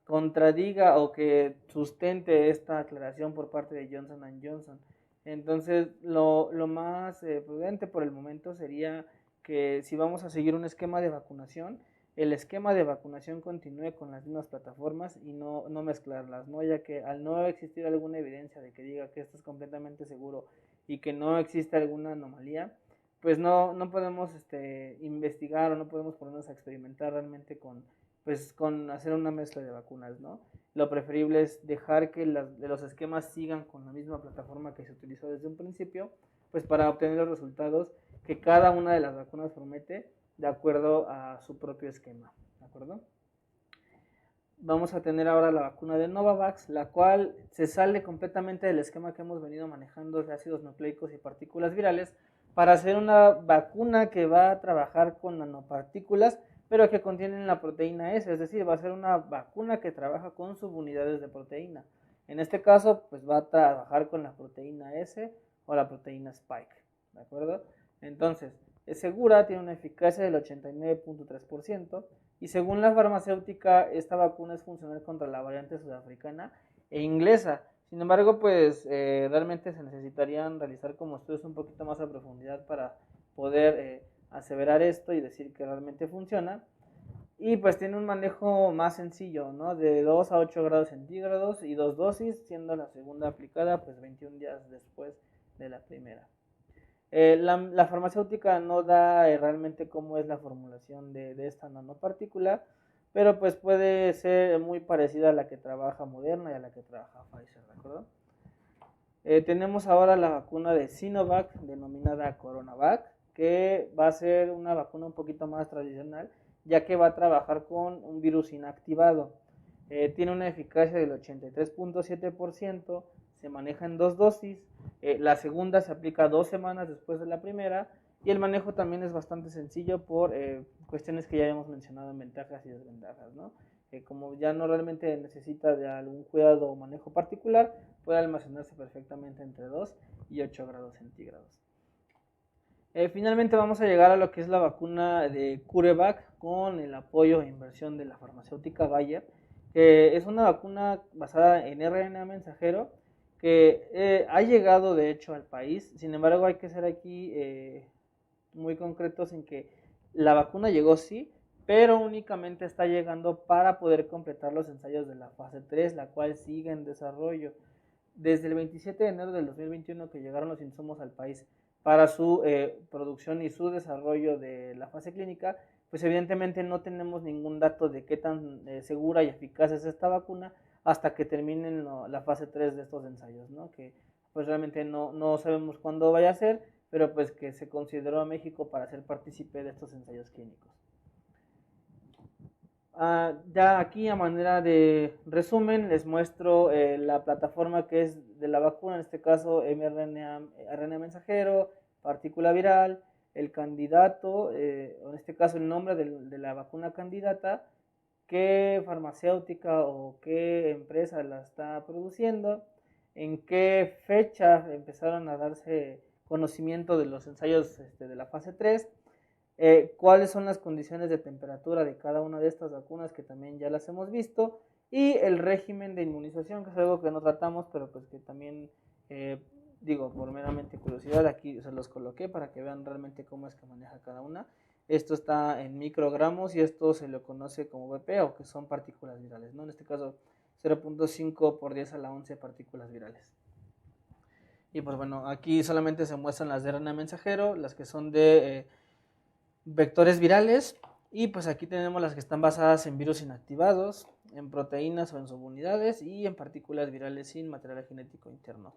B: contradiga o que sustente esta aclaración por parte de Johnson & Johnson. Entonces, lo más prudente por el momento sería que si vamos a seguir un esquema de vacunación, el esquema de vacunación continúe con las mismas plataformas y no mezclarlas, ¿no? Ya que al no existir alguna evidencia de que diga que esto es completamente seguro y que no existe alguna anomalía, pues no podemos investigar o no podemos ponernos a experimentar realmente con hacer una mezcla de vacunas, ¿no? Lo preferible es dejar que los esquemas sigan con la misma plataforma que se utilizó desde un principio, pues para obtener los resultados que cada una de las vacunas promete de acuerdo a su propio esquema, ¿de acuerdo? Vamos a tener ahora la vacuna de Novavax, la cual se sale completamente del esquema que hemos venido manejando de ácidos nucleicos y partículas virales para hacer una vacuna que va a trabajar con nanopartículas, pero que contienen la proteína S, es decir, va a ser una vacuna que trabaja con subunidades de proteína. En este caso, pues va a trabajar con la proteína S o la proteína Spike, ¿de acuerdo? Entonces, es segura, tiene una eficacia del 89.3%, y según la farmacéutica, esta vacuna es funcional contra la variante sudafricana e inglesa. Sin embargo, pues realmente se necesitarían realizar como estudios un poquito más a profundidad para poder aseverar esto y decir que realmente funciona. Y pues tiene un manejo más sencillo, ¿no? De 2 a 8 grados centígrados y 2 dosis, siendo la segunda aplicada pues 21 días después de la primera. La farmacéutica no da realmente cómo es la formulación de esta nanopartícula, pero pues puede ser muy parecida a la que trabaja Moderna y a la que trabaja Pfizer, ¿de acuerdo? Tenemos ahora la vacuna de Sinovac, denominada CoronaVac, que va a ser una vacuna un poquito más tradicional, ya que va a trabajar con un virus inactivado. Tiene una eficacia del 83.7%, se maneja en 2 dosis, la segunda se aplica 2 semanas después de la primera, y el manejo también es bastante sencillo por cuestiones que ya habíamos mencionado en ventajas y desventajas, ¿no? Como ya no realmente necesita de algún cuidado o manejo particular, puede almacenarse perfectamente entre 2 y 8 grados centígrados. Finalmente vamos a llegar a lo que es la vacuna de CureVac con el apoyo e inversión de la farmacéutica Bayer, que es una vacuna basada en RNA mensajero que ha llegado de hecho al país. Sin embargo, hay que ser aquí muy concretos en que la vacuna llegó sí, pero únicamente está llegando para poder completar los ensayos de la fase 3, la cual sigue en desarrollo. Desde el 27 de enero del 2021 que llegaron los insumos al país para su producción y su desarrollo de la fase clínica, pues evidentemente no tenemos ningún dato de qué tan segura y eficaz es esta vacuna hasta que terminen la fase 3 de estos ensayos, ¿no? Que pues realmente no sabemos cuándo vaya a ser, pero pues que se consideró a México para ser partícipe de estos ensayos clínicos. Ya aquí a manera de resumen les muestro la plataforma que es de la vacuna, en este caso mRNA mensajero, partícula viral, el candidato, en este caso el nombre de la vacuna candidata, qué farmacéutica o qué empresa la está produciendo, en qué fecha empezaron a darse conocimiento de los ensayos de la fase 3, cuáles son las condiciones de temperatura de cada una de estas vacunas que también ya las hemos visto, y el régimen de inmunización, que es algo que no tratamos, pero pues que también digo, por meramente curiosidad, aquí se los coloqué para que vean realmente cómo es que maneja cada una. Esto está en microgramos y esto se lo conoce como BP, o que son partículas virales, ¿no? En este caso 0.5 por 10 a la 11 partículas virales. Y pues bueno, aquí solamente se muestran las de RNA mensajero, las que son de vectores virales, y pues aquí tenemos las que están basadas en virus inactivados, en proteínas o en subunidades y en partículas virales sin material genético interno.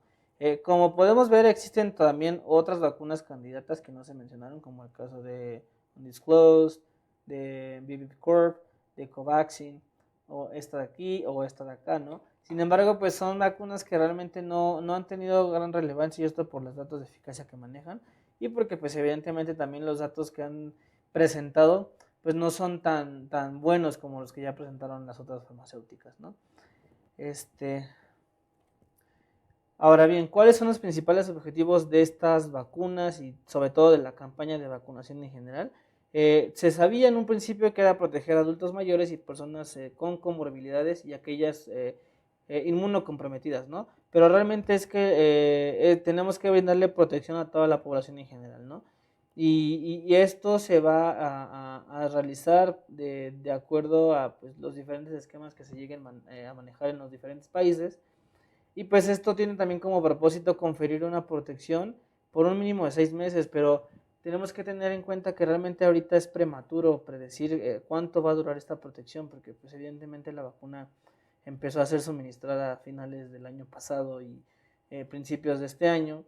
B: Como podemos ver, existen también otras vacunas candidatas que no se mencionaron, como el caso de Undisclosed, de Vivicorp, de Covaxin, o esta de aquí o esta de acá, ¿no? Sin embargo, pues son vacunas que realmente no han tenido gran relevancia, y esto por los datos de eficacia que manejan, y porque pues evidentemente también los datos que han presentado pues no son tan buenos como los que ya presentaron las otras farmacéuticas, ¿no? Ahora bien, ¿cuáles son los principales objetivos de estas vacunas y sobre todo de la campaña de vacunación en general? Se sabía en un principio que era proteger a adultos mayores y personas con comorbilidades y aquellas inmunocomprometidas, ¿no? Pero realmente es que tenemos que brindarle protección a toda la población en general, ¿no? Y esto se va a realizar de acuerdo a pues, los diferentes esquemas que se lleguen a manejar en los diferentes países. Y pues esto tiene también como propósito conferir una protección por un mínimo de 6 meses, pero tenemos que tener en cuenta que realmente ahorita es prematuro predecir cuánto va a durar esta protección, porque pues evidentemente la vacuna empezó a ser suministrada a finales del año pasado y principios de este año.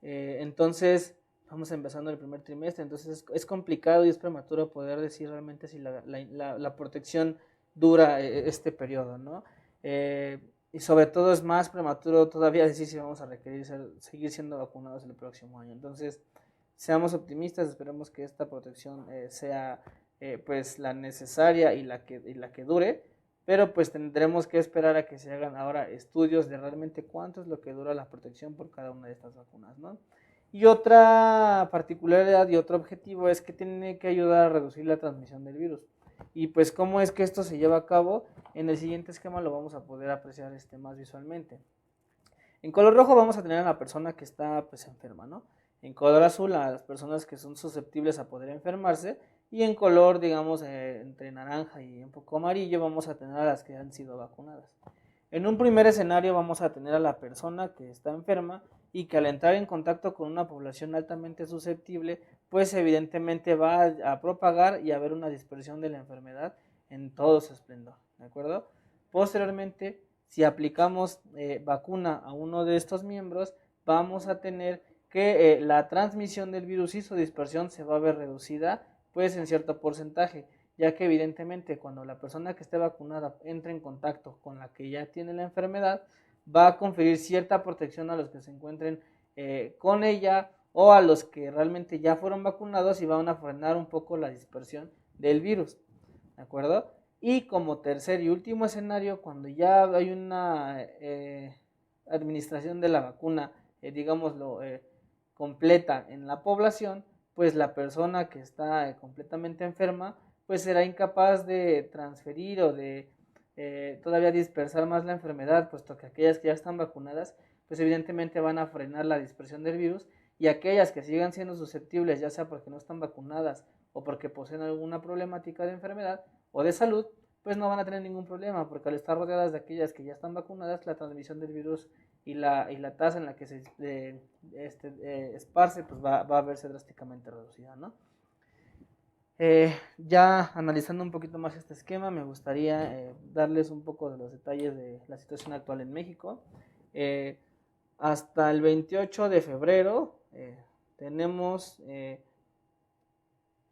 B: Entonces, vamos empezando el primer trimestre, entonces es complicado y es prematuro poder decir realmente si la protección dura este periodo, ¿no? Y sobre todo es más prematuro todavía decir si vamos a requerir seguir siendo vacunados el próximo año. Entonces, seamos optimistas, esperemos que esta protección sea pues la necesaria y la que dure, pero pues tendremos que esperar a que se hagan ahora estudios de realmente cuánto es lo que dura la protección por cada una de estas vacunas, ¿no? Y otra particularidad y otro objetivo es que tiene que ayudar a reducir la transmisión del virus. Y pues cómo es que esto se lleva a cabo, en el siguiente esquema lo vamos a poder apreciar más visualmente. En color rojo vamos a tener a la persona que está pues enferma, ¿no? En color azul a las personas que son susceptibles a poder enfermarse, y en color, digamos, entre naranja y un poco amarillo vamos a tener a las que han sido vacunadas. En un primer escenario vamos a tener a la persona que está enferma y que al entrar en contacto con una población altamente susceptible, pues evidentemente va a propagar y a haber una dispersión de la enfermedad en todo su esplendor, ¿de acuerdo? Posteriormente, si aplicamos vacuna a uno de estos miembros, vamos a tener que la transmisión del virus y su dispersión se va a ver reducida, pues en cierto porcentaje, ya que evidentemente cuando la persona que esté vacunada entre en contacto con la que ya tiene la enfermedad, va a conferir cierta protección a los que se encuentren con ella o a los que realmente ya fueron vacunados, y van a frenar un poco la dispersión del virus, ¿de acuerdo? Y como tercer y último escenario, cuando ya hay una administración de la vacuna, digámoslo, completa en la población, pues la persona que está completamente enferma, pues será incapaz de transferir o de todavía dispersar más la enfermedad, puesto que aquellas que ya están vacunadas, pues evidentemente van a frenar la dispersión del virus, y aquellas que sigan siendo susceptibles, ya sea porque no están vacunadas o porque poseen alguna problemática de enfermedad o de salud, pues no van a tener ningún problema, porque al estar rodeadas de aquellas que ya están vacunadas, la transmisión del virus y la tasa en la que se esparce, pues va a verse drásticamente reducida, ¿no? Ya analizando un poquito más este esquema, me gustaría darles un poco de los detalles de la situación actual en México. Hasta el 28 de febrero tenemos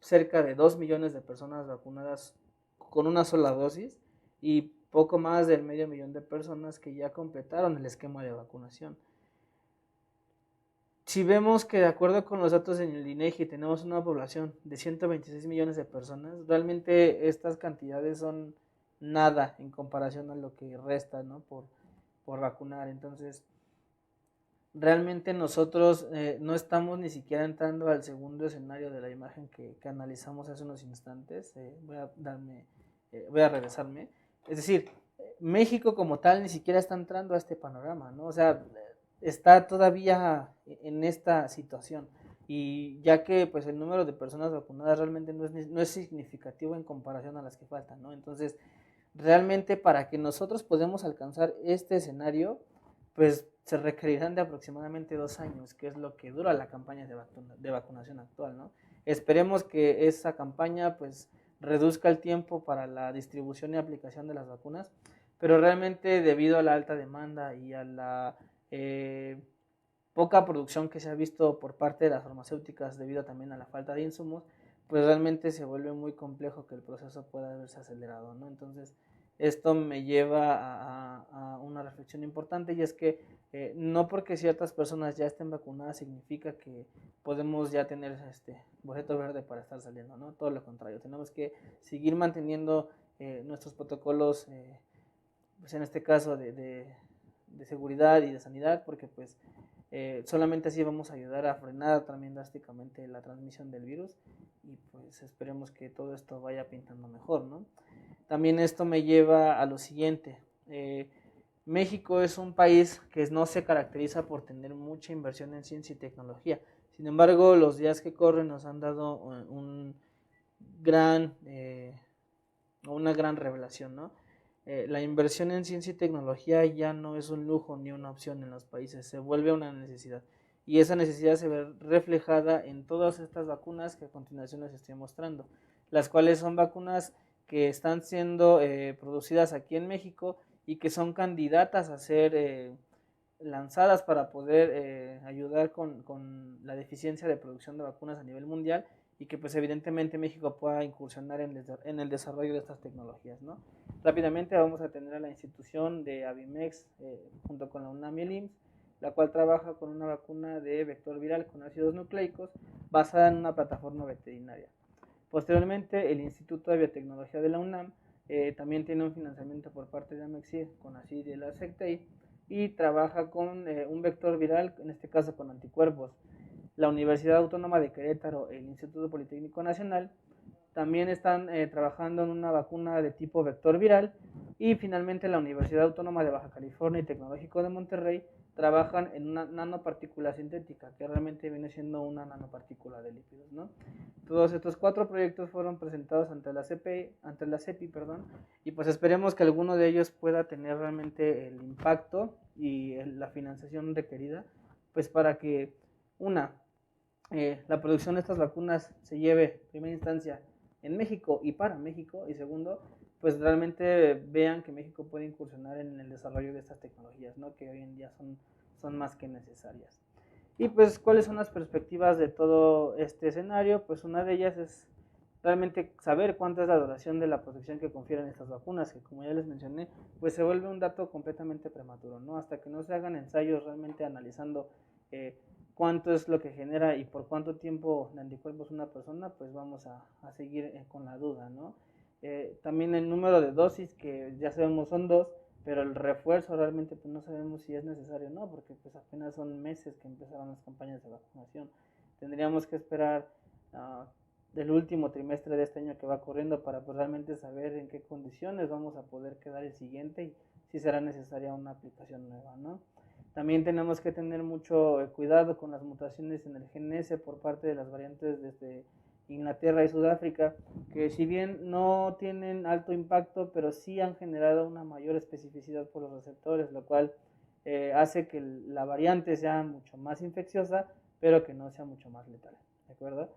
B: cerca de 2 millones de personas vacunadas con una sola dosis, y poco más del medio millón de personas que ya completaron el esquema de vacunación. Si vemos que de acuerdo con los datos en el INEGI tenemos una población de 126 millones de personas, realmente estas cantidades son nada en comparación a lo que resta, ¿no? por vacunar. Entonces, realmente nosotros no estamos ni siquiera entrando al segundo escenario de la imagen que analizamos hace unos instantes. Voy a regresarme. Es decir, México como tal ni siquiera está entrando a este panorama, ¿no? O sea, está todavía en esta situación, y ya que pues el número de personas vacunadas realmente no es significativo en comparación a las que faltan, ¿no? Entonces, realmente para que nosotros podamos alcanzar este escenario, pues se requerirán de aproximadamente 2 años, que es lo que dura la campaña de vacunación actual, ¿no? Esperemos que esa campaña pues reduzca el tiempo para la distribución y aplicación de las vacunas, pero realmente debido a la alta demanda y a la poca producción que se ha visto por parte de las farmacéuticas debido también a la falta de insumos, pues realmente se vuelve muy complejo que el proceso pueda haberse acelerado, ¿no? Entonces, esto me lleva a una reflexión importante, y es que no porque ciertas personas ya estén vacunadas significa que podemos ya tener este boleto verde para estar saliendo, ¿no? Todo lo contrario, tenemos que seguir manteniendo nuestros protocolos, pues en este caso de seguridad y de sanidad, porque pues solamente así vamos a ayudar a frenar también drásticamente la transmisión del virus, y pues esperemos que todo esto vaya pintando mejor, ¿no? También esto me lleva a lo siguiente. México es un país que no se caracteriza por tener mucha inversión en ciencia y tecnología. Sin embargo, los días que corren nos han dado gran, una gran revelación, ¿no? La inversión en ciencia y tecnología ya no es un lujo ni una opción en los países, se vuelve una necesidad. Y esa necesidad se ve reflejada en todas estas vacunas que a continuación les estoy mostrando, las cuales son vacunas que están siendo producidas aquí en México y que son candidatas a ser lanzadas para poder ayudar con la deficiencia de producción de vacunas a nivel mundial y que pues evidentemente México pueda incursionar en el desarrollo de estas tecnologías, ¿no? Rápidamente vamos a tener a la institución de Avimex junto con la UNAM y el IMSS, la cual trabaja con una vacuna de vector viral con ácidos nucleicos basada en una plataforma veterinaria. Posteriormente, el Instituto de Biotecnología de la UNAM también tiene un financiamiento por parte de Amexir, CONACYT y la SECTEI, y trabaja con un vector viral, en este caso con anticuerpos. La Universidad Autónoma de Querétaro, el Instituto Politécnico Nacional, también están trabajando en una vacuna de tipo vector viral, y finalmente la Universidad Autónoma de Baja California y Tecnológico de Monterrey trabajan en una nanopartícula sintética, que realmente viene siendo una nanopartícula de lípidos, ¿no? Todos estos 4 proyectos fueron presentados ante la CEPI, y pues esperemos que alguno de ellos pueda tener realmente el impacto y la financiación requerida, pues para que la producción de estas vacunas se lleve en primera instancia en México y para México, y segundo, pues realmente vean que México puede incursionar en el desarrollo de estas tecnologías, ¿no? Que hoy en día son más que necesarias. Y pues, ¿cuáles son las perspectivas de todo este escenario? Pues una de ellas es realmente saber cuánto es la duración de la protección que confieren estas vacunas, que como ya les mencioné, pues se vuelve un dato completamente prematuro, ¿no? Hasta que no se hagan ensayos realmente analizando cuánto es lo que genera y por cuánto tiempo de anticuerpos una persona, pues vamos a seguir con la duda, ¿no? También el número de dosis, que ya sabemos son 2, pero el refuerzo realmente pues no sabemos si es necesario o no, porque pues apenas son meses que empezaron las campañas de vacunación. Tendríamos que esperar del último trimestre de este año que va corriendo para pues realmente saber en qué condiciones vamos a poder quedar el siguiente y si será necesaria una aplicación nueva, ¿no? También tenemos que tener mucho cuidado con las mutaciones en el gen S por parte de las variantes desde Inglaterra y Sudáfrica, que si bien no tienen alto impacto, pero sí han generado una mayor especificidad por los receptores, lo cual hace que la variante sea mucho más infecciosa, pero que no sea mucho más letal, ¿de acuerdo?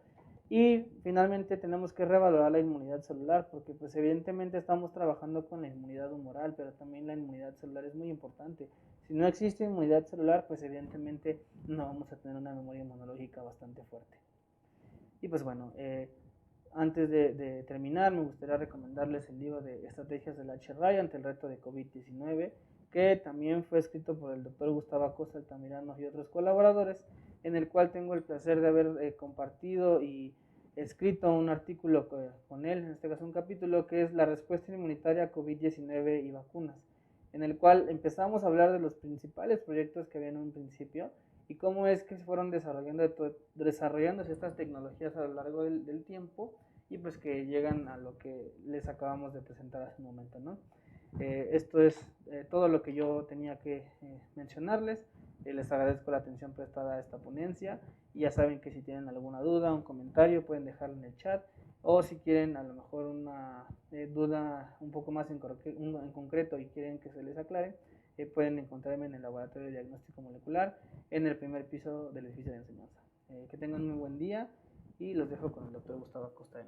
B: Y finalmente tenemos que revalorar la inmunidad celular, porque pues evidentemente estamos trabajando con la inmunidad humoral, pero también la inmunidad celular es muy importante. Si no existe inmunidad celular, pues evidentemente no vamos a tener una memoria inmunológica bastante fuerte. Y pues bueno, antes de terminar, me gustaría recomendarles el libro de Estrategias del HRI ante el reto de COVID-19, que también fue escrito por el doctor Gustavo Acosta Altamirano y otros colaboradores, en el cual tengo el placer de haber compartido y escrito un artículo con él, en este caso un capítulo, que es la respuesta inmunitaria a COVID-19 y vacunas, en el cual empezamos a hablar de los principales proyectos que había en un principio y cómo es que se fueron desarrollándose estas tecnologías a lo largo del tiempo y pues que llegan a lo que les acabamos de presentar hace un momento, ¿no? Esto es todo lo que yo tenía que mencionarles. Les agradezco la atención prestada a esta ponencia y ya saben que si tienen alguna duda, un comentario, pueden dejarlo en el chat, o si quieren a lo mejor una duda un poco más en concreto y quieren que se les aclare, pueden encontrarme en el Laboratorio de Diagnóstico Molecular en el primer piso del edificio de enseñanza. Que tengan un muy buen día y los dejo con el doctor Gustavo Acosta.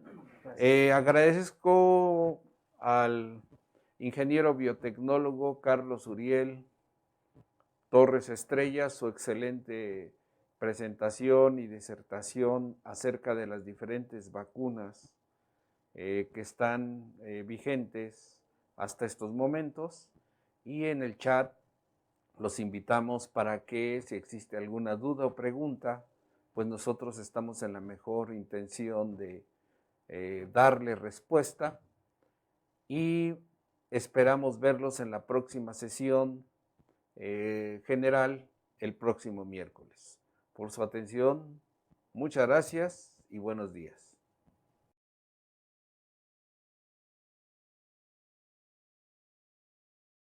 A: Agradezco al ingeniero biotecnólogo Carlos Uriel Torres Estrella su excelente presentación y disertación acerca de las diferentes vacunas que están vigentes hasta estos momentos, y en el chat los invitamos para que si existe alguna duda o pregunta, pues nosotros estamos en la mejor intención de darle respuesta, y esperamos verlos en la próxima sesión general el próximo miércoles. Por su atención, muchas gracias y buenos días.